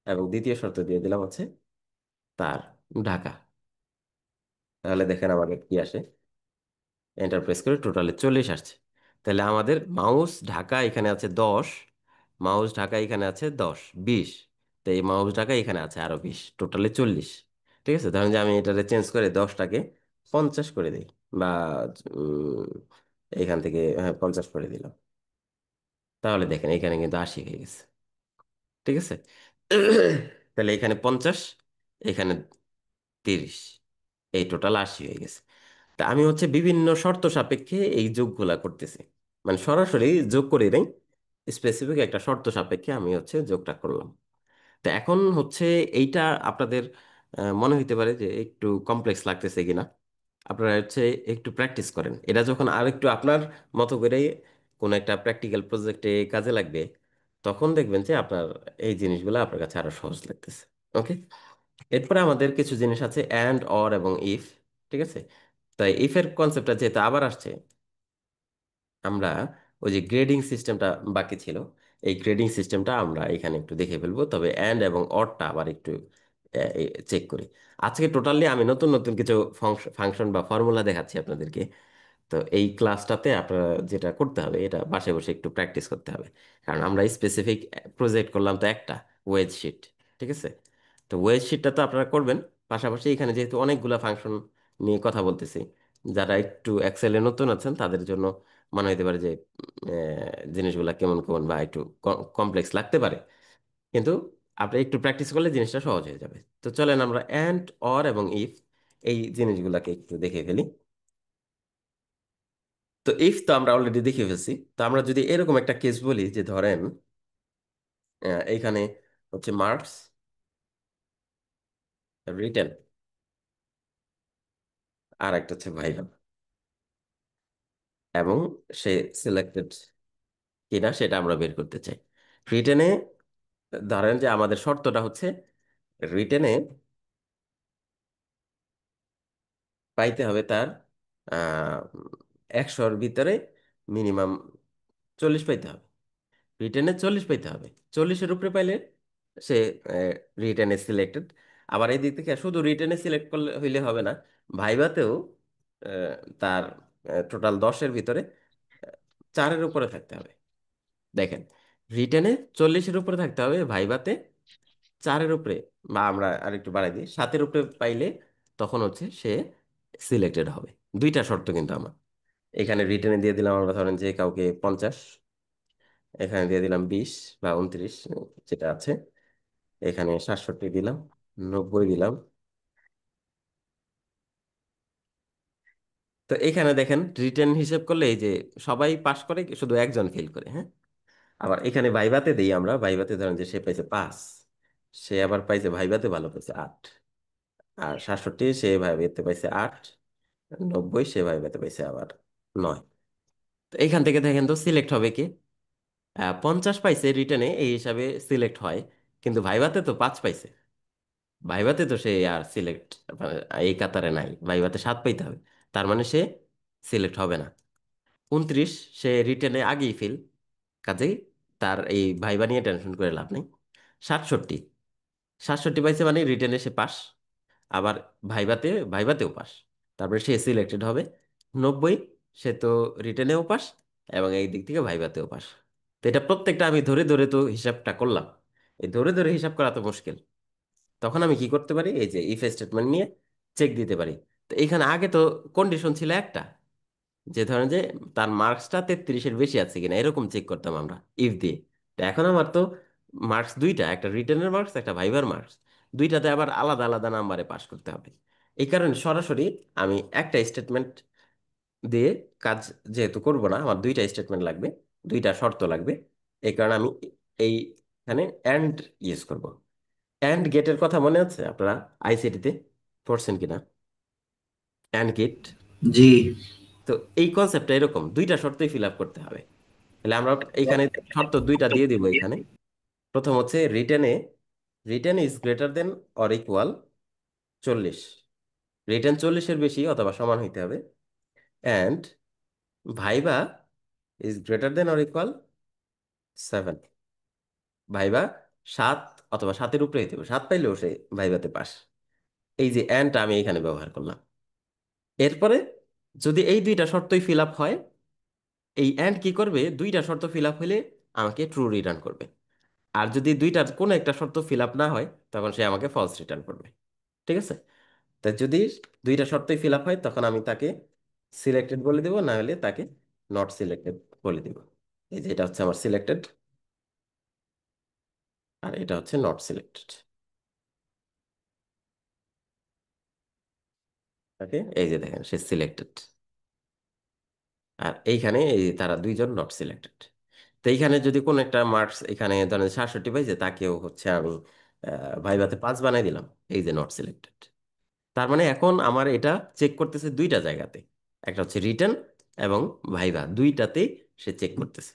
এবং দ্বিতীয় শর্ত দিয়ে দিলাম হচ্ছে তার ঢাকা। তাহলে দেখেন আমাদের কি আসে, এন্টার প্রেস করে টোটালে 40 আসছে। তাহলে আমাদের মাউস ঢাকা এখানে আছে 10, মাউস ঢাকা এখানে আছে 10, 20। তো এই মাউস ঢাকা এখানে আছে আরো 20, টোটালে 40। ঠিক আছে, ধরেন যে আমি এটাকে চেঞ্জ করে 10টাকে 50 করে দিই, বা উম, এখান থেকে হ্যাঁ 50 করে দিলাম। তাহলে দেখেন এখানে কিন্তু 80 হয়ে গেছে। ঠিক আছে, তাহলে এখানে 50, এখানে 30, এই টোটাল 80 হয়ে গেছে। তা আমি হচ্ছে বিভিন্ন শর্ত সাপেক্ষে এই যোগগুলা করতেছি, মানে সরাসরি যোগ করি নাই, স্পেসিফিক একটা শর্ত সাপেক্ষে আমি হচ্ছে যোগটা করলাম। তো তো এখন হচ্ছে এইটা আপনাদের মনে হইতে পারে যে একটু কমপ্লেক্স লাগতেছে কিনা। আপনারা হচ্ছে একটু প্র্যাকটিস করেন, এটা যখন আর একটু আপনার মতো করে কোনো একটা প্র্যাকটিক্যাল প্রজেক্টে কাজে লাগবে, তখন দেখবেন যে আপনার এই জিনিসগুলো আপনার কাছে আরো সহজ লাগতেছে। ওকে। এরপরে আমাদের কিছু জিনিস আছে অ্যান্ড, অর এবং ইফ। ঠিক আছে। তাই ইফের কনসেপ্টটা যেহেতু আবার আসছে, আমরা ওই যে গ্রেডিং সিস্টেমটা বাকি ছিল, এই গ্রেডিং সিস্টেমটা আমরা এখানে একটু দেখে ফেলবো। তবে অ্যান্ড এবং অরটা আবার একটু চেক করি। আজকে টোটালি আমি নতুন নতুন কিছু ফাংশন বা ফর্মুলা দেখাচ্ছি আপনাদেরকে। তো এই ক্লাসটাতে আপনারা যেটা করতে হবে, এটা বাসায় বসে একটু প্র্যাকটিস করতে হবে। কারণ আমরা স্পেসিফিক প্রজেক্ট করলাম তো একটা ওয়েজ শিট। ঠিক আছে। তো ওয়েজ শিটটা তো আপনারা করবেন, পাশাপাশি এখানে যেহেতু অনেকগুলা ফাংশন নিয়ে কথা বলতেছি, যারা একটু এক্সেলে নতুন আছেন তাদের জন্য মনে হতে পারে যে জিনিসগুলা কেমন কেমন বা একটু কমপ্লেক্স লাগতে পারে। কিন্তু আপনি একটু প্র্যাকটিস করলে জিনিসটা সহজ হয়ে যাবে। তো চলেন আমরা অ্যান্ড, অর এবং ইফ এই জিনিসগুলাকে একটু দেখে ফেলি। তো ইফ তো আমরা অলরেডি দেখে ফেলছি। তো আমরা যদি এরকম একটা কেস বলি যে ধরেন এইখানে হচ্ছে মার্কস রিটেন, আর একটা হচ্ছে ভাইভা, এবং সে সিলেক্টেড কিনা সেটা আমরা বের করতে চাই। রিটেনে ধরেন যে আমাদের শর্তটা হচ্ছে রিটেনে পাইতে হবে তার 100-র ভিতরে মিনিমাম 40 পাইতে হবে। রিটেনে 40 পাইতে হবে, 40-এর উপরে পাইলে সে রিটেনে সিলেক্টেড। আবার এই দিক থেকে শুধু রিটেনে সিলেক্ট করলে হইলে হবে না, ভাইভাতেও তার টোটাল 10-এর ভিতরে 4-এর উপরে থাকতে হবে। দেখেন, রিটেনে 40-এর উপরে থাকতে হবে, ভাইভাতে 4-এর উপরে, বা আমরা আরেকটু বাড়াই দিই 7-এর উপরে পাইলে তখন হচ্ছে সে সিলেক্টেড হবে। দুইটা শর্ত কিন্তু আমার এখানে রিটেনে দিয়ে দিলাম। আমরা ধরেন যে কাউকে 50, এখানে দিয়ে দিলাম 20 বা 29 যেটা আছে, এখানে 67 দিলাম, 90 দিলাম। তো এখানে দেখেন রিটেন হিসেব করলে এই যে সবাই পাস করে, শুধু একজন ফেল করে। হ্যাঁ। আবার এখানে ভাইভাতে দেই আমরা, ভাইভাতে ধরেন যে সে পাইছে 5, সে আবার পাইছে ভাইভাতে ভালো পাইছে 8, আর 67 সে ভাইভাতে পাইছে 8, 90 সে ভাইভাতে পাইছে আবার 9। তো এইখান থেকে দেখেন তো সিলেক্ট হবে কি? 50 পাইছে রিটেনে, এই হিসাবে সিলেক্ট হয়। কিন্তু ভাইভাতে তো 5 পাইছে, ভাইভাতে তো সে আর সিলেক্ট এই কাতারে নাই, ভাইভাতে 7 পাইতে হবে। তার মানে সে সিলেক্ট হবে না। 29 সে রিটেনে আগেই ফেল, কাজেই তার এই ভাইবা নিয়ে টেনশন করে লাভ নেই। 67, 67 পাইছে মানে রিটেনে সে পাস, আবার ভাইভাতেও পাস, তারপরে সে সিলেক্টেড হবে। 90 সে তো রিটেনেও পাস এবং এই দিক থেকে ভাইভাতেও পাস। তো এটা প্রত্যেকটা আমি ধরে ধরে তো হিসাবটা করলাম। এই ধরে ধরে হিসাব করা তো মুশকিল। তখন আমি কি করতে পারি, এই যে ইফ স্টেটমেন্ট নিয়ে চেক দিতে পারি। তো এখানে আগে তো কন্ডিশন ছিল একটা, যে ধরেন যে তার মার্কসটা 33-এর বেশি আছে কিনা এরকম চেক করতাম আমরা ইফ দিয়ে। তো এখন আমার তো মার্কস দুইটা, একটা রিটেনের মার্কস একটা ভাইবার মার্কস, দুইটাতে আবার আলাদা আলাদা নাম্বারে পাস করতে হবে। এই কারণে সরাসরি আমি একটা স্টেটমেন্ট দিয়ে কাজ যেহেতু করব না, আমার দুইটা স্টেটমেন্ট লাগবে, দুইটা শর্ত লাগবে। এই কারণে আমি এইখানে অ্যান্ড ইউজ করব। অ্যান্ড গেটের কথা মনে আছে আপনারা আইসিটিতে পড়ছেন কিনা? And gate. জি। তো এই কনসেপ্টটা এরকম, দুইটা শর্তই ফিল আপ করতে হবে। তাহলে আমরা এইখানে শর্ত দুইটা দিয়ে দিব এখানে। প্রথম হচ্ছে রিটেনে, written is greater than or equal 40, written 40-এর বেশি অথবা সমান হইতে হবে। And viva is greater than or equal 7, viva 7 অথবা 7-এর উপরে হইতে হবে, 7 পাইলেও সে ভাইভাতে পাস। এই যে অ্যান্ডটা আমি এখানে ব্যবহার করলাম। এরপরে যদি এই দুইটা শর্তই ফিল আপ হয়, এই অ্যান্ড কি করবে, দুইটা শর্ত ফিল আপ হলে আমাকে ট্রু রিটার্ন করবে। আর যদি দুইটার কোনো একটা শর্ত ফিল আপ না হয়, তখন সে আমাকে ফলস রিটার্ন করবে। ঠিক আছে। তা যদি দুইটা শর্তই ফিল আপ হয়, তখন আমি তাকে সিলেক্টেড বলে দিব, না হলে তাকে নট সিলেক্টেড বলে দিব। এই যে এটা হচ্ছে আমার সিলেক্টেড, আর এটা হচ্ছে নট সিলেক্টেড। ওকে, এই যে দেখেন সে সিলেক্টেড, আর এইখানে এই যে তারা দুইজন নট সিলেক্টেড। তো এইখানে যদি কোনো একটা মার্কস এখানে ধরেন 67 পাইছে, তাকেও হচ্ছে আমি ভাইভাতে 5 বানাই দিলাম, এই যে নট সিলেক্টেড। তার মানে এখন আমার এটা চেক করতেছে দুইটা জায়গাতে, একটা হচ্ছে রিটেন এবং ভাইভা, দুইটাতেই সে চেক করতেছে।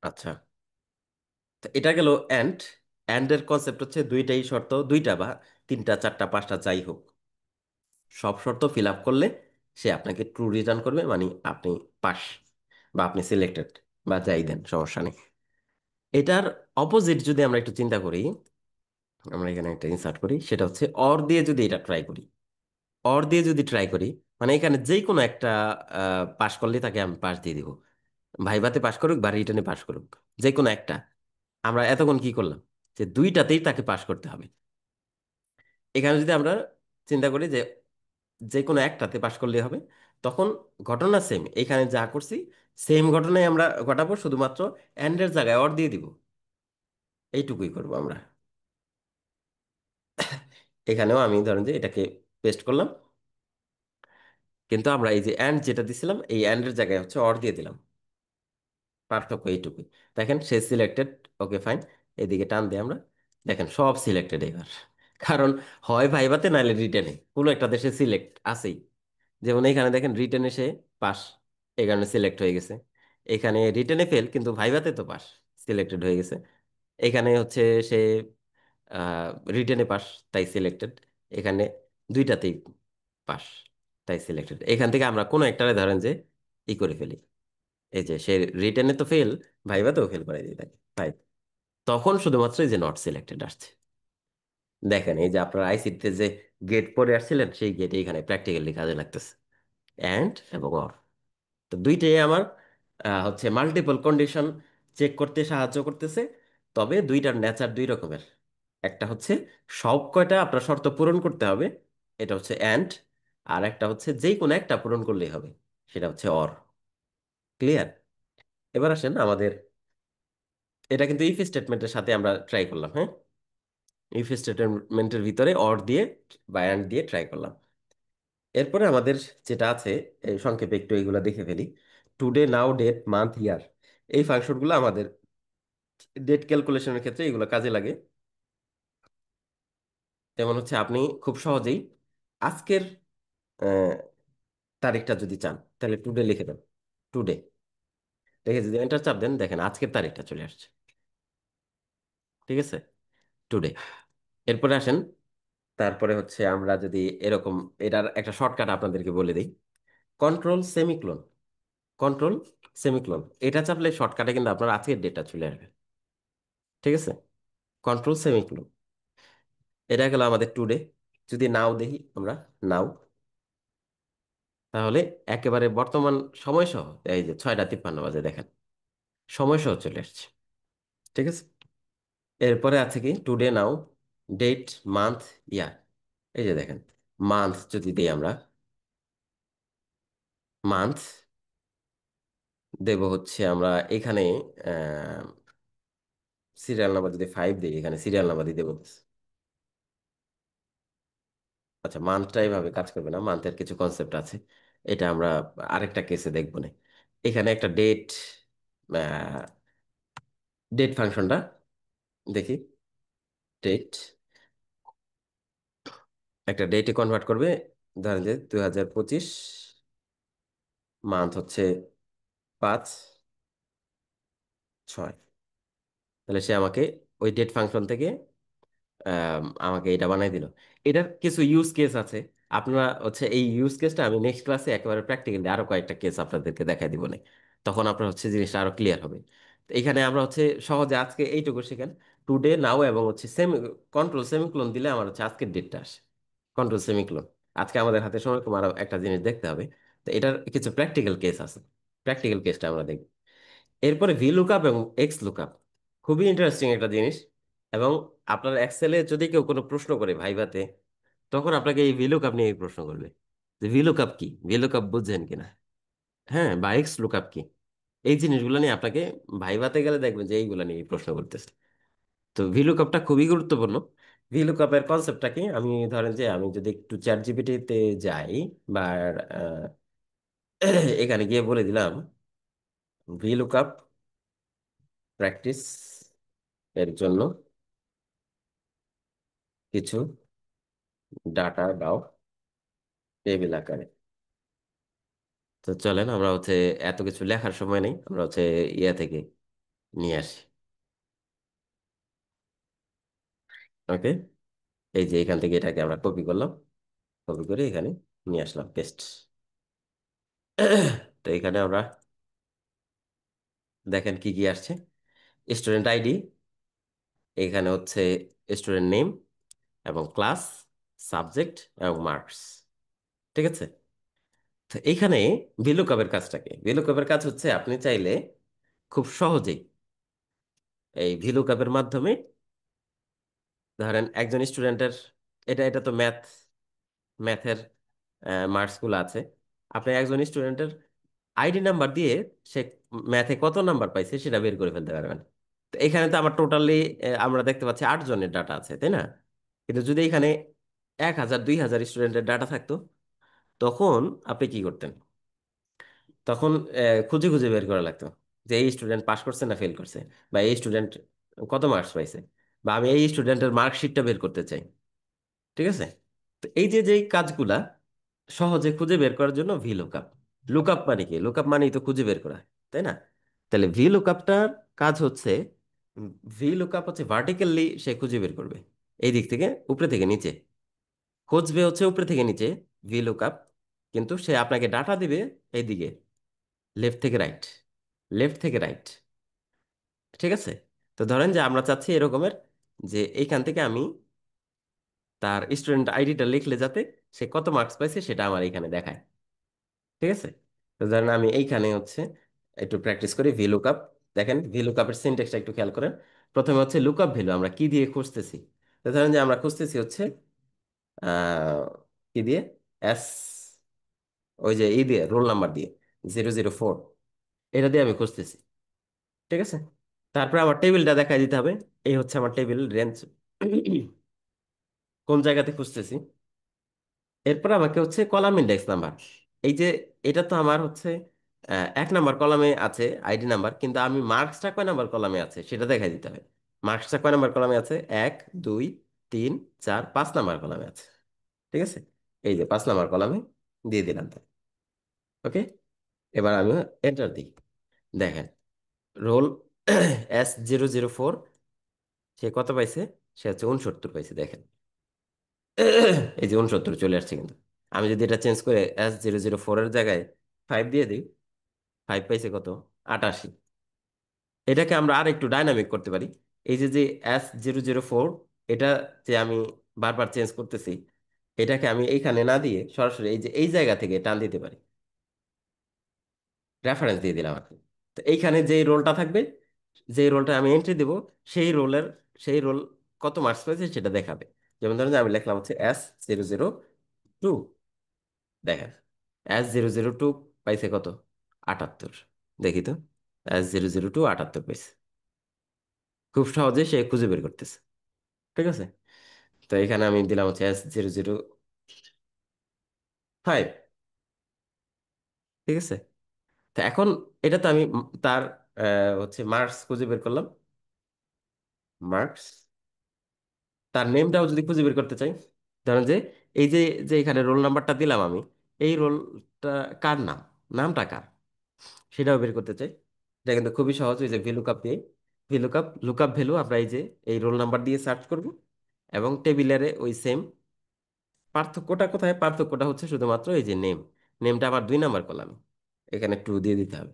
আচ্ছা, তো এটা গেল অ্যান্ড। অ্যান্ড এর কনসেপ্ট হচ্ছে দুইটাই শর্ত, দুইটা বা তিনটা চারটা পাঁচটা যাই হোক, সব শর্ত ফিল আপ করলে সে আপনাকে ট্রু রিটার্ন করবে, মানে আপনি পাস বা আপনি সিলেক্টেড বা যাই দেন, সমস্যা নেই। এটার অপোজিট যদি আমরা একটু চিন্তা করি, আমরা এখানে একটা ইনসার্ট করি, সেটা হচ্ছে অর দিয়ে যদি এটা ট্রাই করি। অর দিয়ে যদি ট্রাই করি, মানে এখানে যেই কোনো একটা পাস করলে তাকে আমি পাস দিয়ে দিব, ভাইভাতে পাস করুক বা রিটেনে পাস করুক, যে কোনো একটা। আমরা এতক্ষণ কি করলাম, যে দুইটাতেই তাকে পাস করতে হবে। এখানে যদি আমরা চিন্তা করি যে যে কোনো একটাতে পাস করলে হবে, তখন ঘটনা সেম, এখানে যা করছি সেম ঘটনাই আমরা ঘটাবো, শুধুমাত্র এন্ডের জায়গায় অর দিয়ে দিব, এইটুকুই করবো আমরা। এখানেও আমি ধরেন যে এটাকে পেস্ট করলাম, কিন্তু আমরা এই যে এন্ড যেটা দিছিলাম, এই এন্ডের জায়গায় হচ্ছে অর দিয়ে দিলাম, পার্থক্য এইটুকুই। দেখেন সে সিলেক্টেড, ওকে ফাইন। এদিকে টান দিয়ে আমরা, দেখেন সব সিলেক্টেড এবার, কারণ হয় ভাইভাতে নাহলে রিটেনে, কোনো একটা দেশে সিলেক্ট আছেই। যেমন এখানে দেখেন রিটেনে সে পাস, এই কারণে সিলেক্ট হয়ে গেছে। এখানে রিটেনে ফেল, কিন্তু ভাইভাতে তো পাস, সিলেক্টেড হয়ে গেছে। এখানে হচ্ছে সে রিটেনে পাস, তাই সিলেক্টেড। এখানে দুইটাতেই পাস, তাই সিলেক্টেড। এখান থেকে আমরা কোনো একটারে ধরেন যে ই করে ফেলি, এই যে সে রিটেনে তো ফেল, ভাইভাতেও ফেল করে দিই তাকে, তাই তখন শুধুমাত্র এই যে নট সিলেক্টেড আসছে। দেখেন এই যে আপনার আইসিটিতে যে গেট পড়ে আসছিলেন, সেই গেট এখানে প্র্যাকটিক্যালি কাজে লাগতেছে, অ্যান্ড এবং অর। তো দুইটাই আমার হচ্ছে মাল্টিপল কন্ডিশন চেক করতে সাহায্য করতেছে। তবে দুইটার নেচার দুই রকমের, একটা হচ্ছে সব কয়টা আপনার শর্ত পূরণ করতে হবে, এটা হচ্ছে অ্যান্ড। আর একটা হচ্ছে যেই কোনো একটা পূরণ করলেই হবে, সেটা হচ্ছে অর। ক্লিয়ার? এবার আসেন আমাদের, এটা কিন্তু ইফ স্টেটমেন্টের সাথে আমরা ট্রাই করলাম, হ্যাঁ। ইফ স্টেটমেন্টের ভিতরে অর দিয়ে বা অ্যান্ড দিয়ে ট্রাই করলাম। এরপরে আমাদের যেটা আছে, এই সংক্ষেপে একটু এগুলো দেখে ফেলি। টুডে, নাও, ডেট, মান্থ, ইয়ার, এই ফাংশনগুলো আমাদের ডেট ক্যালকুলেশনের ক্ষেত্রে এগুলো কাজে লাগে। যেমন হচ্ছে আপনি খুব সহজেই আজকের আহ, তারিখটা যদি চান, তাহলে টুডে লিখে দেন, টুডে লিখে যদি এন্টার চাপ দেন, দেখেন আজকের তারিখটা চলে আসছে। ঠিক আছে, টুডে। এরপরে আসেন, তারপরে হচ্ছে আমরা যদি এরকম, এটার একটা শর্টকাট আপনাদেরকে বলে দিই, কন্ট্রোল সেমিক্লোন। কন্ট্রোল সেমিক্লোন, এটা চাপলে শর্টকাটে কিন্তু আপনার আজকের ডেটটা চলে আসবে। ঠিক আছে, কন্ট্রোল সেমিক্লোন, এটা গেল আমাদের টুডে। যদি নাও দেখি আমরা, নাও, তাহলে একেবারে বর্তমান সময় সহ, এই যে 6টা 53 বাজে, দেখেন সময় সহ চলে আসছে। ঠিক আছে, এরপরে আছে কি টুডে, নাও, ডেট, মান্থ, ইয়ার। এই যে দেখেন, মান্থ যদি দিই আমরা, মান্থ দেব হচ্ছে আমরা এখানে সিরিয়াল নাম্বার যদি 5 দিই, এখানে সিরিয়াল নাম্বার দিতে বলতেছে। আচ্ছা, মান্থটা এইভাবে কাজ করবে না, মান্থের কিছু কনসেপ্ট আছে, এটা আমরা আরেকটা কেসে দেখবো না। এখানে একটা ডেট, ডেট ফাংশনটা দেখি, ডেট একটা ডেটে কনভার্ট করবে, ধরেন যে 2025, মান্থ হচ্ছে 5/6, তাহলে সে আমাকে ওই ডেট ফাংশন থেকে আমাকে এটা বানাই দিল। এটার কিছু ইউজ কেস আছে, আপনারা হচ্ছে এই ইউজ কেসটা আমি নেক্সট ক্লাসে একেবারে প্র্যাকটিক্যালি আরো কয়েকটা কেস আপনাদেরকে দেখাই দিব না, তখন আপনার হচ্ছে জিনিসটা আরো ক্লিয়ার হবে। তো এখানে আমরা হচ্ছে সহজে আজকে এইটুকু শিখেন, টুডে, নাও এবং হচ্ছে কন্ট্রোল সেমিক্লোন দিলে আমার হচ্ছে আজকের ডেটটা আসে, কন্ট্রোল সেমিক্লোন। আজকে আমাদের হাতে সময় কম, আরো একটা জিনিস দেখতে হবে। তো এটার কিছু প্র্যাকটিক্যাল কেস আছে, প্র্যাকটিক্যাল কেসটা আমরা দেখব। এরপরে ভি লুকআপ এবং এক্স লুকআপ, খুবই ইন্টারেস্টিং একটা জিনিস। এবং আপনার এক্সেলে যদি কেউ কোনো প্রশ্ন করে ভাইভাতে, তখন আপনাকে এই ভি লুকআপ নিয়ে প্রশ্ন করবে, যে ভি লুকআপ কি, ভি লুকআপ বুঝছেন কিনা, হ্যাঁ, বা এক্স লুকআপ কি। এই জিনিসগুলো নিয়ে আপনাকে ভাইভাতে গেলে দেখবেন যে এইগুলো নিয়ে প্রশ্ন করতেছে। তো ভি লুকআপটা খুবই গুরুত্বপূর্ণ। ভি লুকআপের কনসেপ্টটা কি, আমি ধরেন যে আমি যদি একটু চ্যাট জিপিটিতে যাই, বা এখানে গিয়ে বলে দিলাম VLOOKUP প্র্যাকটিস এর জন্য কিছু ডাটা দাও টেবিল আকারে। তো চলেন আমরা হচ্ছে এত কিছু লেখার সময় নেই, আমরা হচ্ছে ইয়া থেকে নিয়ে আসি। ওকে, এই যে এখান থেকে এটাকে আমরা কপি করলাম, কপি করে এখানে নিয়ে আসলাম পেস্ট। তো এখানে আমরা দেখেন কি কি আসছে। স্টুডেন্ট আইডি, এখানে হচ্ছে স্টুডেন্ট নেম এবং ক্লাস, সাবজেক্ট এবং মার্কস। ঠিক আছে। তো এইখানে ভিলুকাপের কাজটাকে, ভিলুকাপের কাজ হচ্ছে আপনি চাইলে খুব সহজেই এই ভিলুকাপের মাধ্যমে ধরেন একজন স্টুডেন্টের, এটা এটা তো ম্যাথের মার্কস গুলো আছে, আপনি একজন স্টুডেন্টের আইডি নাম্বার দিয়ে সে ম্যাথে কত নাম্বার পাইছে সেটা বের করে ফেলতে পারবেন। তো এখানে তো আমার টোটালি আমরা দেখতে পাচ্ছি 8 জনের ডাটা আছে, তাই না? কিন্তু যদি এখানে 1,000 2,000 স্টুডেন্টের ডাটা থাকতো, তখন আপনি কি করতেন? তখন খুঁজে খুঁজে বের করা লাগতো যে এই স্টুডেন্ট পাস করছে না ফেল করছে, বা এই স্টুডেন্ট কত মার্কস পাইছে, বা আমি এই স্টুডেন্টের মার্কশিটটা বের করতে চাই। ঠিক আছে। তো এই যে যে কাজগুলা সহজে খুঁজে বের করার জন্য ভি লুকআপ। লুকআপ মানে কি? লুকআপ মানেই তো খুঁজে বের করা, তাই না? তাহলে ভি লুকআপটার কাজ হচ্ছে, ভি লুকআপ হচ্ছে ভার্টিক্যালি সে খুঁজে বের করবে এই দিক থেকে উপরে থেকে নিচে, খুঁজবে হচ্ছে উপরে থেকে নিচে ভি লুকআপ, কিন্তু সে আপনাকে ডাটা দিবে এইদিকে লেফট থেকে রাইট, লেফট থেকে রাইট। ঠিক আছে। তো ধরেন যে আমরা চাচ্ছি এরকমের যে এইখান থেকে আমি তার স্টুডেন্ট আইডিটা লিখলে যাতে সে কত মার্কস পাইছে সেটা আমার এইখানে দেখায়। ঠিক আছে। তো ধরেন আমি এইখানে হচ্ছে একটু প্র্যাকটিস করি VLOOKUP। দেখেন VLOOKUP এর সিনট্যাক্সটা একটু খেয়াল করেন। প্রথমে হচ্ছে লুকআপ ভ্যালু আমরা কি দিয়ে খুঁজতেছি। তো ধরেন যে আমরা খুঁজতেছি হচ্ছে আহ, কি দিয়ে, এস, ওই যে ই দিয়ে রোল নাম্বার দিয়ে 004, এটা দিয়ে আমি খুঁজতেছি। ঠিক আছে। তারপরে আমার টেবিলটা দেখাই দিতে হবে। এই হচ্ছে আমার টেবিল রেঞ্জ, কোন জায়গাতে খুঁজতেছি। এরপর আমাকে হচ্ছে কলাম ইন্ডেক্স নাম্বার, এই যে এটা তো আমার হচ্ছে 1 নাম্বার কলামে আছে আইডি নাম্বার, কিন্তু আমি মার্কসটা কয় নাম্বার কলামে আছে সেটা দেখাই দিতে হবে। মার্কসটা কয় নাম্বার কলামে আছে? 1 2 3 4 5 নাম্বার কলামে আছে। ঠিক আছে। এই যে 5 নাম্বার কলামে দিয়ে দিলাম। ওকে, এবার আমি এন্টার দিই। দেখেন রোল S004, সে কত পাইছে? সে হচ্ছে 69 পাইছে, দেখেন। এই যে 69 চলে আসছে। কিন্তু আমি যদি এটা চেঞ্জ করে S004 এর জায়গায় 5 দিয়ে দিই, 5 পাইছে কত? 88। এটাকে আমরা আর একটু ডাইনামিক করতে পারি। এই যে যে S004, এটা যে আমি বারবার চেঞ্জ করতেছি, এটাকে আমি এইখানে না দিয়ে সরাসরি এই যে এই জায়গা থেকে টান দিতে পারি, রেফারেন্স দিয়ে দিলাম আর কি। তো এইখানে যে রোলটা থাকবে, যে রোলটা আমি এন্ট্রি দেব, সেই রোলের, সেই রোল কত মার্কস পেয়েছে সেটা দেখাবে। যেমন ধরেন যে আমি লিখলাম হচ্ছে S002, দেখেন S002 পাইছে কত? 78। দেখি তো, S002 78 পাইছে। খুব সহজে সে খুঁজে বের করতেছে। ঠিক আছে। তো এখানে আমি দিলাম হচ্ছে S005। ঠিক আছে। তো এখন এটা তো আমি তার হচ্ছে মার্কস খুঁজে বের করলাম, মার্কস, তার নেমটাও যদি খুঁজে বের করতে চাই, ধরেন যে এই যে যে এখানে রোল নাম্বারটা দিলাম আমি, এই রোলটা কার নাম, নামটা কার, সেটাও বের করতে চাই। এটা কিন্তু খুবই সহজ, ওই যে VLOOKUP দিয়ে, VLOOKUP লুকআপ ভ্যালু আমরা এই যে এই রোল নাম্বার দিয়ে সার্চ করব, এবং টেবিলারে ওই সেম। পার্থক্যটা কোথায়? পার্থক্যটা হচ্ছে শুধুমাত্র এই যে নেম, নেমটা আবার 2 নাম্বার কলামে, এখানে 2 দিয়ে দিতে হবে।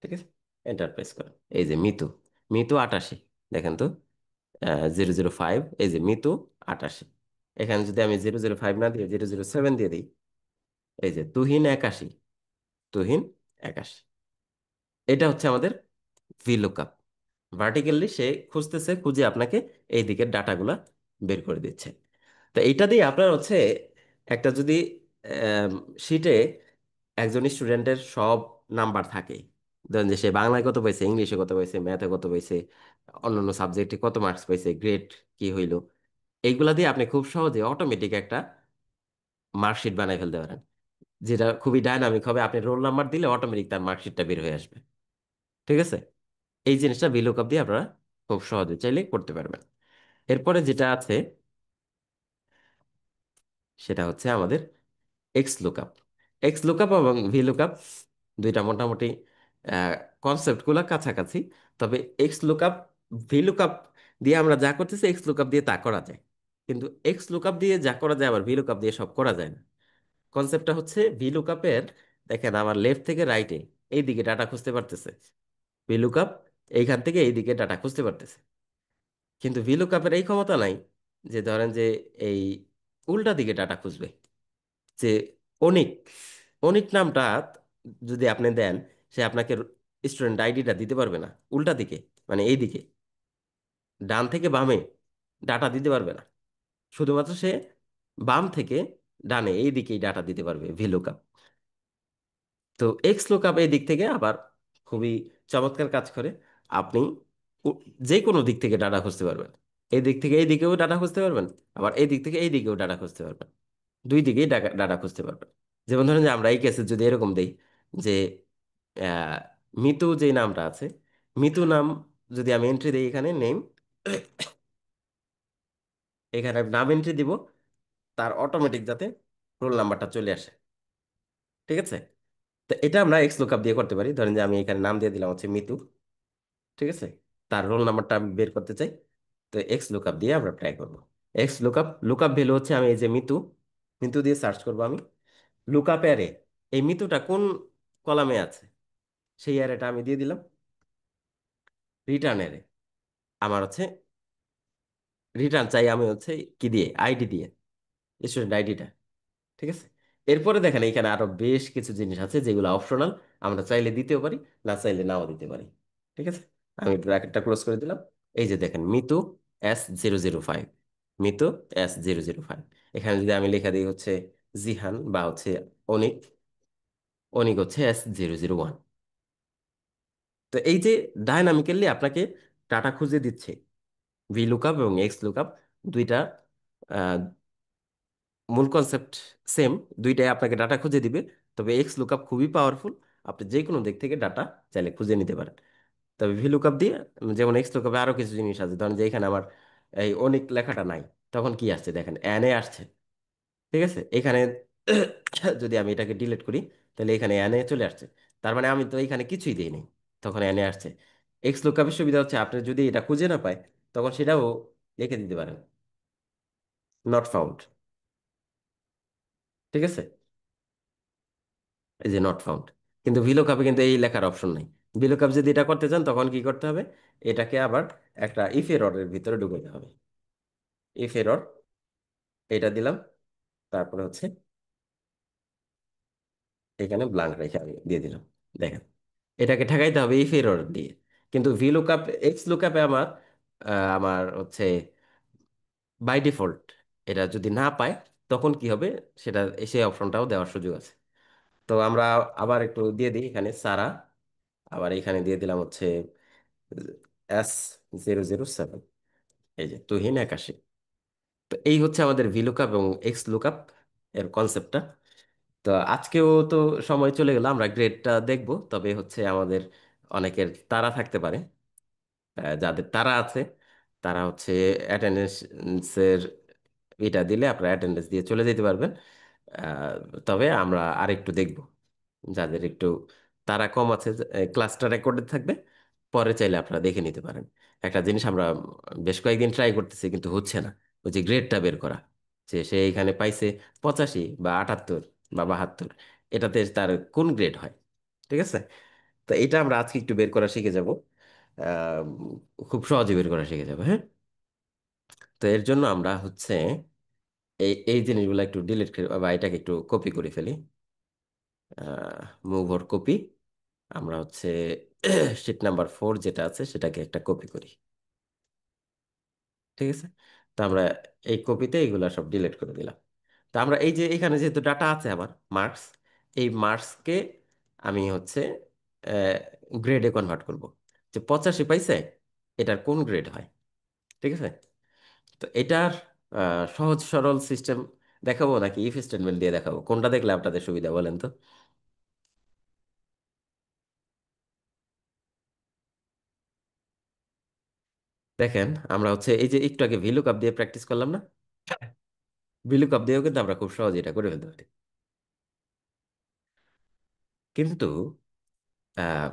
ঠিক আছে। এন্টার প্রেস করো। এই যে মিতু, মিতু 88, দেখেন তো 005, এই যে মিতু 88। এখানে যদি আমি 005 না দিয়ে 007 দিয়ে দিই, এই যে তুহিন 81, তুহিন 81। এটা হচ্ছে আমাদের VLOOKUP। ভার্টিক্যালি সে খুঁজতেছে, খুঁজে আপনাকে এই দিকের ডাটাগুলা বের করে দিচ্ছে। তো এইটা দিয়ে আপনার হচ্ছে একটা যদি শিটে একজন স্টুডেন্টের সব নাম্বার থাকে, ধরেন যে সে বাংলায় কত পাইছে, ইংলিশে কত পাইছে, ম্যাথে কত পাইছে, অন্যান্য সাবজেক্টে কত মার্কস পাইছে, গ্রেড কি হইলো, এইগুলা দিয়ে আপনি খুব সহজে অটোমেটিক একটা মার্কশিট বানাই ফেলতে পারেন। যেটা খুবই ডাইনামিক হবে, আপনি রোল নাম্বার দিলে অটোমেটিক তার মার্কশিটটা বের হয়ে আসবে। ঠিক আছে, এই জিনিসটা ভিলুকআপ দিয়ে আপনারা খুব সহজে চাইলে করতে পারবেন। এরপরে যেটা আছে সেটা হচ্ছে আমাদের এক্স লুকআপ। এক্স লুকআপ এবং ভি লুকআপ দুইটা মোটামুটি কনসেপ্টগুলো কাছাকাছি। তবে এক্স লুকআপ, ভি লুকআপ দিয়ে আমরা যা করতেছি এক্স লুকআপ দিয়ে তা করা যায়, কিন্তু এক্স লুকআপ দিয়ে যা করা যায় আবার ভি লুকআপ দিয়ে সব করা যায় না। কনসেপ্টটা হচ্ছে ভি লুকআপের, দেখেন আমার লেফট থেকে রাইটে এই দিকে ডাটা খুঁজতে পারতেছে, ভি লুকআপ এইখান থেকে এই দিকে ডাটা খুঁজতে পারতেছে। কিন্তু ভি লুকআপের এই ক্ষমতা নাই যে ধরেন যে এই উল্টা দিকে ডাটা খুঁজবে, যে অনিক, অনিক নামটা যদি আপনি দেন, সে আপনাকে স্টুডেন্ট আইডিটা দিতে পারবে না উল্টা দিকে, মানে এই দিকে ডান থেকে বামে ডাটা দিতে পারবে না। শুধুমাত্র সে বাম থেকে ডানে এই দিকেই ডাটা দিতে পারবে ভিলুকআপ। তো এক্স লুকআপ এই দিক থেকে আবার খুবই চমৎকার কাজ করে। আপনি উ- যে কোনো দিক থেকে ডাটা খুঁজতে পারবেন, এই দিক থেকে এই দিকেও ডাটা খুঁজতে পারবেন, আবার এই দিক থেকে এই দিকেও ডাটা খুঁজতে পারবেন, দুই দিকেই ডাটা খুঁজতে পারবেন। যেমন ধরেন যে আমরা এই কেসে যদি এরকম দেই যে আহ, মিতু যে নামটা আছে, মিতু নাম যদি আমি এন্ট্রি দিই এখানে নেম, এখানে আমি নাম এন্ট্রি দিব, তার অটোমেটিক যাতে রোল নাম্বারটা চলে আসে। ঠিক আছে, তো এটা আমরা এক্স লুকআপ দিয়ে করতে পারি। ধরেন যে আমি এখানে নাম দিয়ে দিলাম হচ্ছে মিতু, ঠিক আছে, তার রোল নাম্বারটা আমি বের করতে চাই, তো এক্স লুকআপ দিয়ে আমরা ট্রাই করব। এক্স লুকআপ, লুকআপ ভ্যালু হচ্ছে আমি এই যে মিতু, মিতু দিয়ে সার্চ করব আমি লুকআপ অ্যারে, এই মিতুটা কোন কলামে আছে সেই অ্যারেটা আমি দিয়ে দিলাম। রিটার্ন অ্যারে আমার হচ্ছে রিটার্ন চাই আমি হচ্ছে কি দিয়ে, আইডি দিয়ে, স্টুডেন্ট আইডিটা। ঠিক আছে, এরপরে দেখেন এখানে আরো বেশ কিছু জিনিস আছে যেগুলো অপশনাল, আমরা চাইলে দিতেও পারি, না চাইলে নাও দিতে পারি। ঠিক আছে, আমি ব্র্যাকেটটা ক্লোজ করে দিলাম। এই যে দেখেন মিতু S005, মিতু S005, এখানে যদি আমি লেখা দিই হচ্ছে জিহান বা হচ্ছে অনিক, অনিক হচ্ছে S001। তো এই যে ডায়নামিক্যালি আপনাকে ডাটা খুঁজে দিচ্ছে, ভি লুকআপ এবং এক্স লুকআপ দুইটা মূল কনসেপ্ট সেম, দুইটাই আপনাকে ডাটা খুঁজে দিবে। তবে এক্স লুকআপ খুবই পাওয়ারফুল, আপনি যে কোনো দিক থেকে ডাটা চাইলে খুঁজে নিতে পারেন। তবে ভি লুকআপ দিয়ে, যেমন এক্স লুকআপে আরো কিছু জিনিস আছে, ধরেন যে এখানে আমার এই অনেক লেখাটা নাই, তখন কি আসছে দেখেন এন এ আসছে। ঠিক আছে, এখানে যদি আমি এটাকে ডিলিট করি তাহলে এখানে এন এ চলে আসছে, তার মানে আমি তো এখানে কিছুই দিই নাই, তখন এন এ আসছে। এক্স লুকআপের সুবিধা হচ্ছে আপনি যদি এটা খুঁজে না পায় তখন সেটাও লিখে দিতে পারেন, নট ফাউন্ড। ঠিক আছে, এই যে নট ফাউন্ড। কিন্তু ভিলুকআপে কিন্তু এই লেখার অপশন নাই। ভিলুকআপ যদি এটা করতে চান তখন কি করতে হবে, এটাকে আবার একটা ইফ এররের ভিতরে ঢুকাতে হবে। ইফ এরর এটা দিলাম, তারপরে হচ্ছে এখানে ব্লাঙ্ক রেখে আমি দিয়ে দিলাম। দেখেন এটাকে ঠেকাইতে হবে ইফ এরর দিয়ে। কিন্তু ভিলুকআপ, এক্স লুকআপে আমার হচ্ছে বাই ডিফল্ট এটা যদি না পায় তখন কি হবে, সেটা সেই অপশনটাও দেওয়ার সুযোগ আছে। তো আমরা আবার একটু দিয়ে দিই এখানে সারা, আবার এখানে দিয়ে দিলাম হচ্ছে S007, এই যে তুহিন 81। তো এই হচ্ছে আমাদের VLOOKUP এবং এক্স লুকআপ এর কনসেপ্টটা। তো আজকেও তো সময় চলে গেল, আমরা গ্রেডটা দেখব, তবে হচ্ছে আমাদের অনেকের তাড়া থাকতে পারে। যাদের তাড়া আছে তারা হচ্ছে অ্যাটেন্ডেন্সের এটা দিলে আপনারা অ্যাটেন্ডেন্স দিয়ে চলে যেতে পারবেন। আহ, তবে আমরা আরেকটু দেখব, যাদের একটু তাড়া কম আছে ক্লাসটা রেকর্ডেড থাকবে, পরে চাইলে আপনারা দেখে নিতে পারেন। একটা জিনিস আমরা বেশ কয়েকদিন ট্রাই করতেছি কিন্তু হচ্ছে না, ওই যে গ্রেডটা বের করা, যে সে এখানে পাইছে 85 বা 78 বা 72, এটাতে তার কোন গ্রেড হয়। ঠিক আছে, তো এটা আমরা আজকে একটু বের করা শিখে যাব, খুব সহজে বের করা শিখে যাব। হ্যাঁ, তো এর জন্য আমরা হচ্ছে এই জিনিসগুলো একটু ডিলিট করে বা এটাকে একটু কপি করে ফেলি, মুভ ওর কপি। আমরা হচ্ছে শিট নাম্বার 4 যেটা আছে সেটাকে একটা কপি করি। ঠিক আছে, তো আমরা এই কপিতে এইগুলা সব ডিলিট করে দিলাম। তো আমরা এই যে এখানে যেহেতু ডাটা আছে আমার মার্কস, এই মার্কসকে আমি হচ্ছে গ্রেডে কনভার্ট করব, যে 85 পাইছে এটার কোন গ্রেড হয়। ঠিক আছে, তো এটার সহজ সরল সিস্টেম দেখাবো নাকি ইফ স্টেটমেন্ট দিয়ে দেখাবো, কোনটা দেখলে আপনাদের সুবিধা বলেন তো? দেখেন, আমরা হচ্ছে এই যে একটু আগে ভিলুক আপ দিয়ে প্র্যাকটিস করলাম না, ভিলুক আপ দিয়েও কিন্তু আমরা খুব সহজে এটা করে ফেলতে পারি। কিন্তু আহ,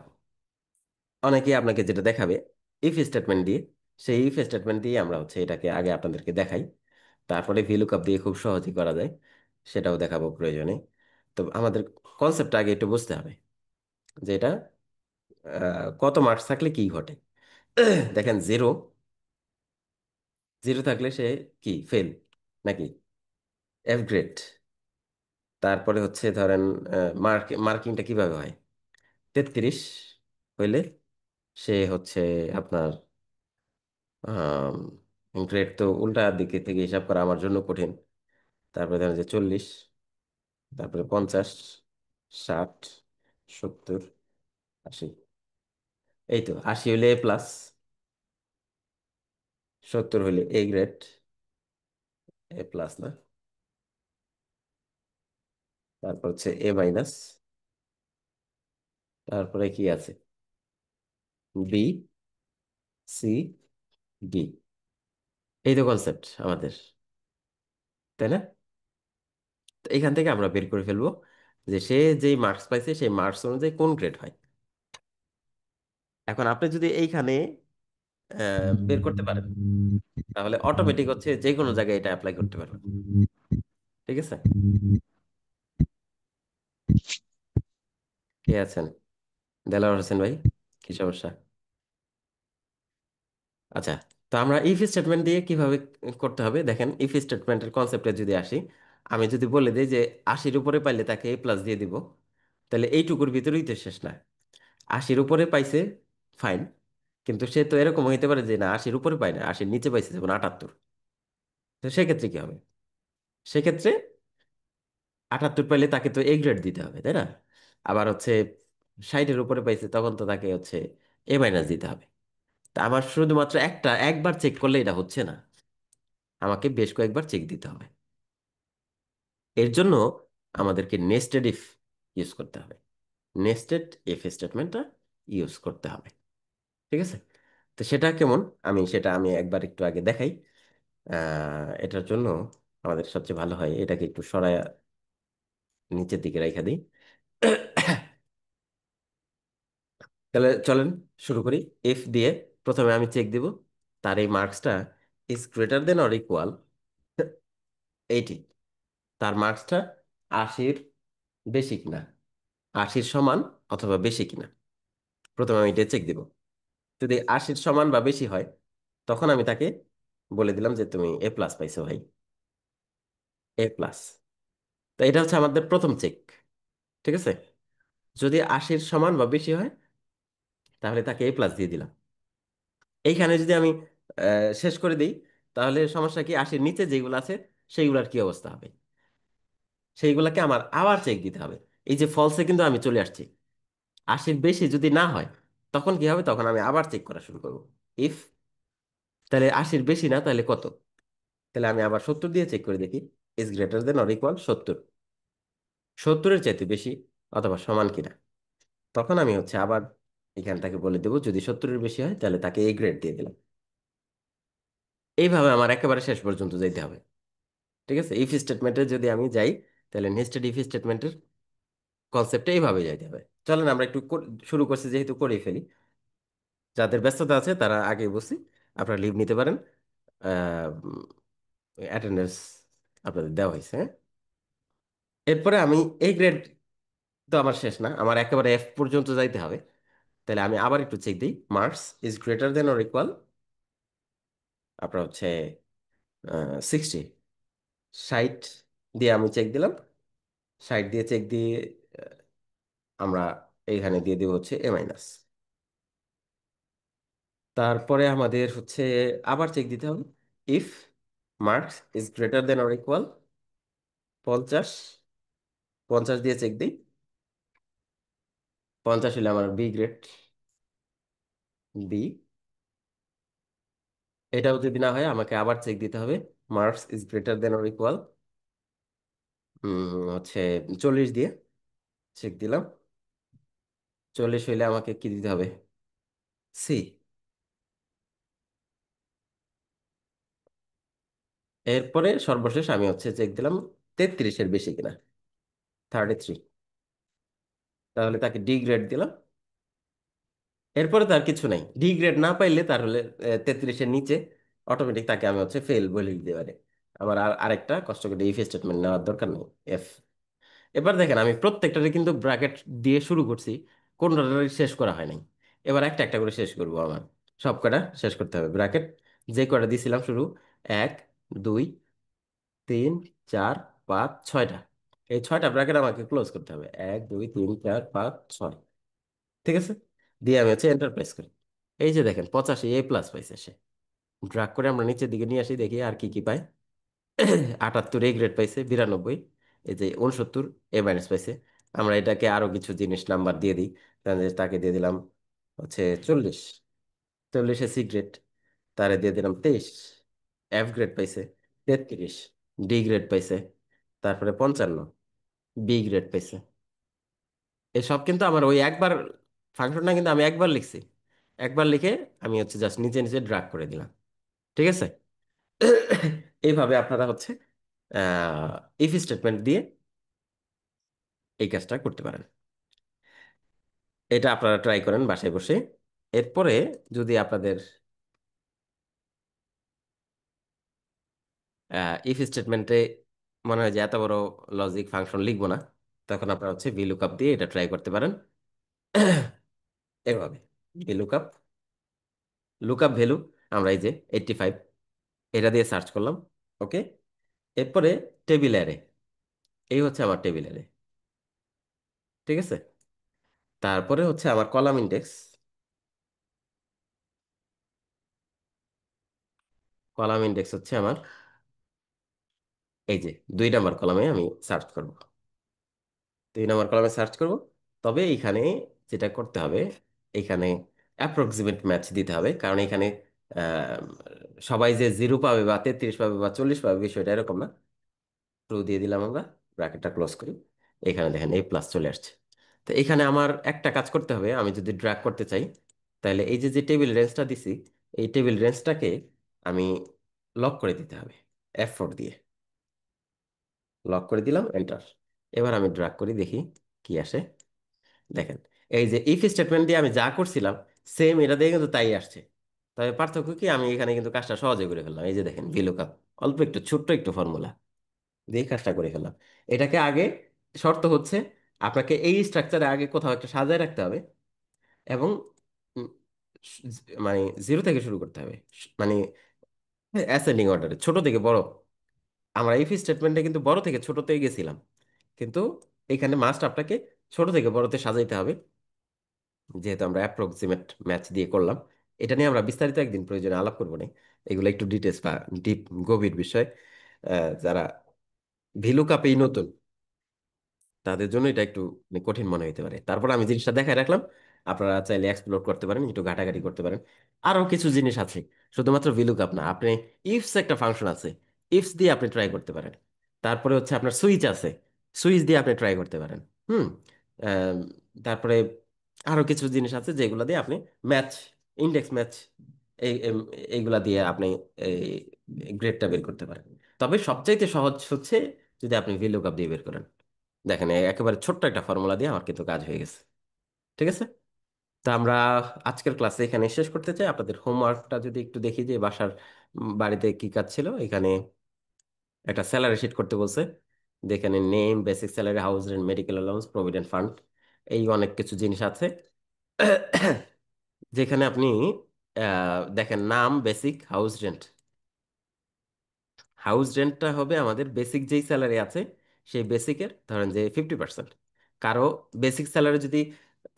অনেকেই আপনাকে যেটা দেখাবে ইফ স্টেটমেন্ট দিয়ে, সেই ইফ স্টেটমেন্ট দিয়ে আমরা হচ্ছে এটাকে আগে আপনাদেরকে দেখাই, তারপরে ভিলুক আপ দিয়ে খুব সহজেই করা যায়, সেটাও দেখাবো প্রয়োজনে। তো আমাদের কনসেপ্টটা আগে একটু বুঝতে হবে যে এটা কত মার্কস থাকলে কি ঘটে। দেখেন, জিরো, জিরো থাকলে সে কি ফেল নাকি এফ গ্রেড। তারপরে হচ্ছে ধরেন মার্কিংটা কিভাবে হয়, 33 হইলে সে হচ্ছে আপনার গ্রেড, তো উল্টা দিকে থেকে হিসাব করা আমার জন্য কঠিন। তারপরে ধরেন যে 40, তারপরে 50, 60, 70, 80, এই তো 80 হইলে এ প্লাস, 70 হইলে এ গ্রেড, এ প্লাস না, তারপর হচ্ছে এ মাইনাস, তারপরে কি আছে, বি, সি, ডি। এই তো কনসেপ্ট আমাদের, তাই না? তো এখান থেকে আমরা বের করে ফেলবো যে সে যেই মার্কস পাইছে সেই মার্কস অনুযায়ী কোন গ্রেড হয়। এখন আপনি যদি এইখানে বের করতে পারেন, তাহলে অটোমেটিক হচ্ছে যে কোনো জায়গায় এটা অ্যাপ্লাই করতে পারবেন। ঠিক আছে? কে আছেন? দেলাওয়ার হোসেন ভাই, কি সমস্যা? আচ্ছা, তো আমরা ইফ স্টেটমেন্ট দিয়ে কিভাবে করতে হবে দেখেন, ইফ স্টেটমেন্টের কনসেপ্টে যদি আসি, আমি যদি বলে দিই যে 80-র উপরে পাইলে তাকে এ প্লাস দিয়ে দিব, তাহলে এইটুকুর ভিতরেই তো শেষ না। 80-র উপরে পাইছে, ফাইন, কিন্তু সে তো এরকম হইতে পারে যে না 80-র উপরে পায় না, 80-র নিচে পাইছে, যেমন 78। তো সেক্ষেত্রে কি হবে? সেক্ষেত্রে 78 পাইলে তাকে তো এ গ্রেড দিতে হবে, তাই না? আবার হচ্ছে 60-এর উপরে পাইছে, তখন তো তাকে হচ্ছে এ মাইনাস দিতে হবে। তা আমার শুধুমাত্র একবার চেক করলে এটা হচ্ছে না, আমাকে বেশ কয়েকবার চেক দিতে হবে। এর জন্য আমাদেরকে নেস্টেড ইফ ইউজ করতে হবে, নেস্টেড ইফ স্টেটমেন্টটা ইউজ করতে হবে। ঠিক আছে? তো সেটা কেমন, আমি একবার একটু আগে দেখাই। এটার জন্য আমাদের সবচেয়ে ভালো হয় এটাকে একটু সরায় নিচের দিকে রেখে দিই। তাহলে চলেন শুরু করি। ইফ দিয়ে প্রথমে আমি চেক দিব তার এই মার্কসটা is greater than or equal 80, তার মার্কসটা 80-র বেশি কিনা, 80-র সমান অথবা বেশি কিনা, প্রথমে আমি এটা চেক দিব। যদি 80-র সমান বা বেশি হয়, তখন আমি তাকে বলে দিলাম যে তুমি এ প্লাস পাইছো ভাই, এ প্লাস। তো এটা হচ্ছে আমাদের প্রথম চেক। ঠিক আছে? যদি 80-র সমান বা বেশি হয়, তাহলে তাকে এ প্লাস দিয়ে দিলাম। এইখানে যদি আমি শেষ করে দিই, তাহলে সমস্যা কি, 80-র নিচে যেগুলো আছে সেইগুলোর কি অবস্থা হবে, সেইগুলোকে আমার আবার চেক দিতে হবে। এই যে ফলসে কিন্তু আমি চলে আসছি, 80-র বেশি যদি না হয়, তখন কি হবে, তখন আমি আবার চেক করা শুরু করবো। ইফ, তাহলে 80-র বেশি না তাহলে কত, তাহলে আমি আবার 70 দিয়ে চেক করে দেখি, is greater than or equal 70, 70-এর চাইতে বেশি অথবা সমান কিনা। তখন আমি হচ্ছে আবার এখান থেকে বলে দেবো, যদি 70-এর বেশি হয় তাহলে তাকে এ গ্রেড দিয়ে দিলাম। এইভাবে আমার একেবারে শেষ পর্যন্ত যাইতে হবে। ঠিক আছে? ইফ স্টেটমেন্টে যদি আমি যাই, তাহলে নেস্টেড ইফ স্টেটমেন্টের কনসেপ্টে এইভাবে যাইতে হবে। চলেন আমরা একটু শুরু করছি যেহেতু করেই ফেলি। যাদের ব্যস্ততা আছে তারা আগে বসি, আপনারা লিভ নিতে পারেন। অ্যাটেন্ডেন্স আপনাদের দেওয়া হয়েছে, হ্যাঁ? এরপরে আমি এই গ্রেড, তো আমার শেষ না, আমার একেবারে এফ পর্যন্ত যাইতে হবে। তাহলে আমি আবার একটু চেক দিই, marks is greater than or equal, আপনার হচ্ছে 60, 60 দিয়ে আমি চেক দিলাম। 60 দিয়ে চেক দিয়ে আমরা এইখানে দিয়ে দিব হচ্ছে এ মাইনাস। তারপরে আমাদের হচ্ছে আবার চেক দিতে হবে, if marks is greater than or equal 50, 50 দিয়ে চেক দিই, 50 হলে আমার বি গ্রেড, বি। এটাও যদি না হয় আমাকে আবার চেক দিতে হবে, marks is greater than or equal হচ্ছে 40 দিয়ে চেক দিলাম। 40 হইলে আমাকে কি দিতে হবে? সি। এরপরে সর্বশেষ আমি হচ্ছে চেক দিলাম 33-এর বেশি কিনা, 33। তাহলে তাকে ডি গ্রেড দিলাম। এরপরে তার কিছু নাই, ডি গ্রেড না পাইলে তার হলে 33-এর নিচে অটোমেটিক তাকে আমি হচ্ছে ফেল বলে দিতে পারি। আমার আরেকটা কষ্ট করে ইফ স্টেটমেন্ট নেওয়ার দরকার নেই। এফ। এবার দেখেন আমি প্রত্যেকটারে কিন্তু ব্র্যাকেট দিয়ে শুরু করছি, কোনটারে শেষ করা হয় নাই। এবার একটা একটা করে শেষ করব আমার। সব কটা শেষ করতে হবে ব্র্যাকেট, যে কটা দিয়েছিলাম শুরু, 1 2 3 4 5 6টা। এই 6টা ব্র্যাকেট আমাকে ক্লোজ করতে হবে, 1 2 3 4 5 6। ঠিক আছে, দিয়ে আমি হচ্ছে এন্টার প্রেস করি। এই যে দেখেন 85 A+ পাইছে সে। ড্রাগ করে আমরা নিচের দিকে নিয়ে আসি, দেখি আর কি কি পাই। 78 A গ্রেড পাইছে, 92। এই যে 69 A- পাইছে। আমরা এটাকে আরো কিছু জিনিস নাম্বার দিয়ে দিই। তাহলে তাকে দিয়ে দিলাম হচ্ছে 40। 40-এ সি গ্রেড, তারে দিয়ে দিলাম 23। এফ গ্রেড পাইছে 33। ডি গ্রেড পাইছে, তারপরে 55। বি গ্রেড পাইছে। এসব কিন্তু আমার ওই একবার ফাংশনটা কিন্তু আমি একবার লিখছি। একবার লিখে আমি হচ্ছে জাস্ট নিচে নিচে ড্রাগ করে দিলাম। ঠিক আছে। এইভাবে আপনারা হচ্ছে ইফ স্টেটমেন্ট দিয়ে এই কাজটা করতে পারেন। এটা আপনারা ট্রাই করেন বাসায় বসে। এরপরে যদি আপনাদের ইফ স্টেটমেন্টে মনে হয় যে এত বড় লজিক ফাংশন লিখবো না, তখন আপনারা হচ্ছে VLOOKUP দিয়ে এটা ট্রাই করতে পারেন। এভাবে VLOOKUP, লুকআপ ভ্যালু, আমরা এই যে 85 এটা দিয়ে সার্চ করলাম। ওকে। এরপরে টেবিল অ্যারে, এই হচ্ছে আমার টেবিল অ্যারে। ঠিক আছে। তারপরে হচ্ছে আমার কলাম ইন্ডেক্স। কলাম ইন্ডেক্স হচ্ছে আমার এই যে 2 নম্বর কলামে আমি সার্চ করব। 2 নম্বর কলামে সার্চ করব। তবে এইখানে যেটা করতে হবে, এখানে অ্যাপ্রক্সিমেট ম্যাচ দিতে হবে, কারণ এখানে আহ, সবাই যে 0 পাবে বা 33 পাবে বা 40 পাবে বিষয়টা এরকম না। ট্রু দিয়ে দিলাম আমরা, ব্র্যাকেটটা ক্লোজ করি। এখানে দেখেন A+ চলে আসছে। তো এখানে আমার একটা কাজ করতে হবে, আমি যদি ড্র্যাগ করতে চাই, তাহলে এই যে যে টেবিল রেঞ্জটা দিছি, এই টেবিল রেঞ্জটাকে আমি লক করে দিতে হবে F4 দিয়ে। লক করে দিলাম, এন্টার। এবার আমি ড্র্যাগ করি, দেখি কি আসে। দেখেন এই যে ইফ স্টেটমেন্ট দিয়ে আমি যা করছিলাম, সেম এটা দিয়ে কিন্তু তাই আসছে। তবে পার্থক্য কি, আমি এখানে কিন্তু কাজটা সহজে করে ফেললাম। এই যে দেখেন VLOOKUP, অল্প একটু ছোট্ট একটু ফর্মুলা দিয়ে কাজটা করে ফেললাম। এটাকে আগে শর্ত হচ্ছে আপনাকে এই স্ট্রাকচারে আগে কোথাও একটা সাজায় রাখতে হবে, এবং উম, মানে 0 থেকে শুরু করতে হবে, মানে অ্যাসেন্ডিং অর্ডারে ছোট থেকে বড়। আমরা ইফ স্টেটমেন্টে কিন্তু বড় থেকে ছোটতে গেছিলাম, কিন্তু এখানে মাস্ট আপনাকে ছোট থেকে বড়তে সাজাইতে হবে, যেহেতু আমরা অ্যাপ্রক্সিমেট ম্যাচ দিয়ে করলাম। এটা নিয়ে আমরা বিস্তারিত একদিন প্রয়োজনে আলাপ করবো না, এগুলো একটু ডিটেলস বা ডিপ গভীর বিষয়। যারা ভিলুকাপেই নতুন, তাদের জন্য এটা একটু মানে কঠিন মনে হতে পারে। তারপর আমি জিনিসটা দেখায় রাখলাম, আপনারা চাইলে এক্সপ্লোর করতে পারেন, একটু ঘাটাঘাটি করতে পারেন। আরও কিছু জিনিস আছে, শুধুমাত্র ভিলুকাপ না, আপনি ইফস একটা ফাংশন আছে, ইফস দিয়ে আপনি ট্রাই করতে পারেন। তারপরে হচ্ছে আপনার সুইচ আছে, সুইচ দিয়ে আপনি ট্রাই করতে পারেন। হুম। আম, তারপরে আরও কিছু জিনিস আছে যেগুলো দিয়ে আপনি ম্যাচ, ইন্ডেক্স ম্যাচ, এই এইগুলা দিয়ে আপনি এই গ্রেডটা বের করতে পারেন। তবে সবচাইতে সহজ হচ্ছে যদি আপনি ভিলুকাপ দিয়ে বের করেন। দেখেন একেবারে ছোট্ট একটা ফর্মুলা দিয়ে আমার কিন্তু কাজ হয়ে গেছে। ঠিক আছে। তা আমরা আজকের ক্লাসে এখানে শেষ করতে চাই। আপনাদের হোমওয়ার্কটা যদি একটু দেখি, যে বাসার বাড়িতে কি কাজ ছিল, এখানে একটা স্যালারি শিট করতে বলছে। যেখানে name, basic salary, house rent, medical allowance, provident fund, এই অনেক কিছু জিনিস আছে। যেখানে আপনি দেখেন নাম, বেসিক, হাউস রেন্ট। হাউস রেন্টটা হবে আমাদের বেসিক যেই স্যালারি আছে, সেই বেসিকের ধরেন যে 50%। কারো বেসিক স্যালারি যদি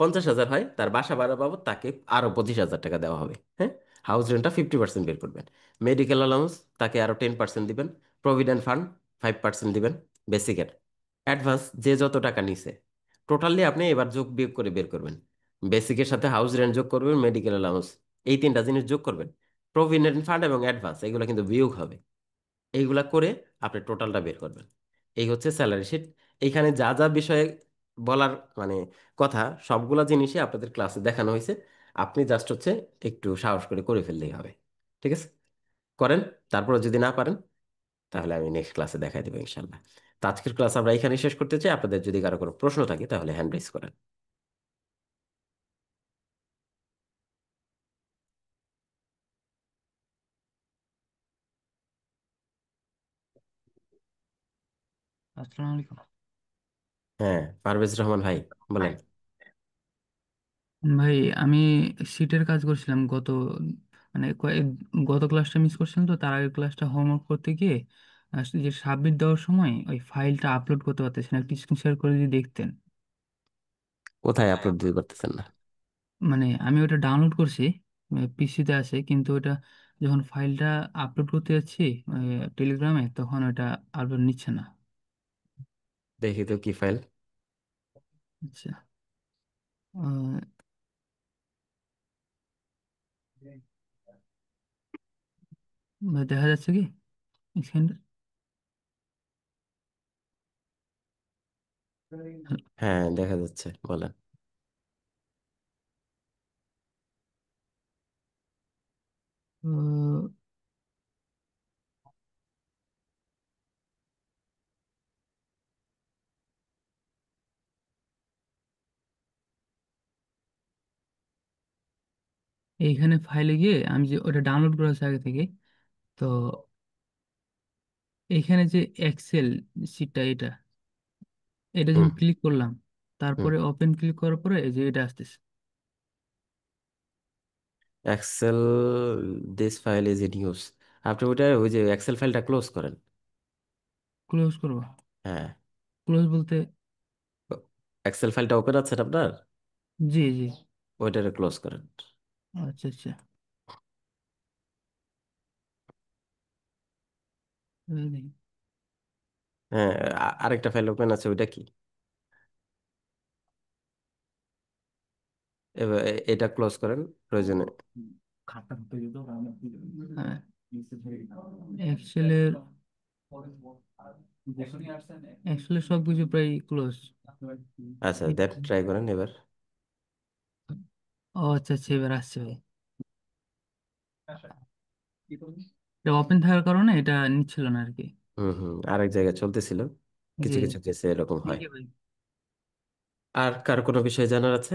50,000 হয়, তার বাসা ভাড়া বাবদ তাকে আরো 25,000 টাকা দেওয়া হবে। হ্যাঁ। হাউস রেন্টটা 50% বের করবেন। মেডিকেল অ্যালাউন্স তাকে আরো 10% দিবেন। প্রভিডেন্ট ফান্ড 5% দিবেন বেসিকের। অ্যাডভান্স যে যত টাকা নিছে, টোটালি আপনি এবার যোগ বিয়োগ করে বের করবেন। বেসিকের সাথে হাউস রেন্ট যোগ করবেন, মেডিকেল অ্যালাউন্স, এই তিনটা জিনিস যোগ করবেন। প্রভিডেন্ট ফান্ড এবং অ্যাডভান্স এগুলো কিন্তু বিয়োগ হবে। এইগুলা করে আপনি টোটালটা বের করবেন। এই হচ্ছে স্যালারি শিট। এইখানে যা যা বিষয়ে বলার মানে কথা, সবগুলা জিনিসই আপনাদের ক্লাসে দেখানো হয়েছে। আপনি জাস্ট হচ্ছে একটু সাহস করে করে ফেললেই হবে। ঠিক আছে, করেন। তারপরে যদি না পারেন তাহলে আমি নেক্সট ক্লাসে দেখাই দেবো ইনশাল্লাহ। তো আজকের ক্লাস আমরা এখানে শেষ করতে চাই। আপনাদের যদি কারো কোনো প্রশ্ন থাকে তাহলে হ্যান্ড রেজ করেন। আসসালামু আলাইকুম। হ্যাঁ, পারভেজ রহমান ভাই, বলেন। ভাই, আমি সিটের কাজ করছিলাম মানে গত ক্লাসটা মিস করছিলাম, তো তার আগের ক্লাসটা হোমওয়ার্ক করতে গিয়ে যে সাবমিট দেওয়ার সময় ওই ফাইলটা আপলোড করতে পারতেছি না। একটু স্ক্রিন শেয়ার করে যদি দেখতেন। কোথায় আপলোড দিতে পারতেছেন না? মানে আমি ওটা ডাউনলোড করছি, পিসিতে আছে, কিন্তু ওটা যখন ফাইলটা আপলোড করতে যাচ্ছি টেলিগ্রামে, তখন ওটা আপলোড নিচ্ছে না। দেখি তো কি ফাইল। আচ্ছা। আহ, ভাই, দেখা যাচ্ছে কি স্ক্রিনটা? হ্যাঁ, দেখা যাচ্ছে, বলেন। আহ, এইখানে ফাইলে গিয়ে আমি যে ওটা ডাউনলোড করা আছে আগে থেকে, তো এখানে যে এক্সেল শিটটা, এটা এটা হুম যখন ক্লিক করলাম, হুম। তারপরে ওপেন ক্লিক করার পরে এই যে এটা আসতেছে। Excel, this file is in use. আপনি ওইটা ওই যে এক্সেল ফাইলটা ক্লোজ করেন। ক্লোজ করবো? হ্যাঁ, ক্লোজ বলতে? এক্সেল ফাইলটা ওপেন আছে আপনার, জি জি। ওইটারে ক্লোজ করেন। আচ্ছা আচ্ছা। এই দেখি। হ্যাঁ, আরেকটা ফাইল ওপেন আছে, ওইটা কি? এবার এটা ক্লোজ করেন প্রয়োজনে। হ্যাঁ, এক্সেলের এক্সেলের সবকিছু প্রায় ক্লোজ। আচ্ছা, দেন ট্রাই করেন এবার। ও আচ্ছা আচ্ছা, এবার আসছে ভাই। এটা ওপেন থাকার কারণে এটা নিচ্ছিল না আর কি। হুম হুম, আরেক জায়গায় চলতেছিল। জি। কিছু কিছু কেসে এরকম হয়। থ্যাংক ইউ ভাই। আর কার কোনো বিষয় জানার আছে?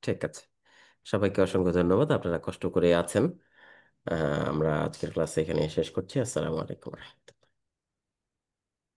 ঠিক আছে, সবাইকে অসংখ্য ধন্যবাদ, আপনারা কষ্ট করে আছেন। আমরা আজকের ক্লাস এখানে শেষ করছি। আসসালামু আলাইকুম।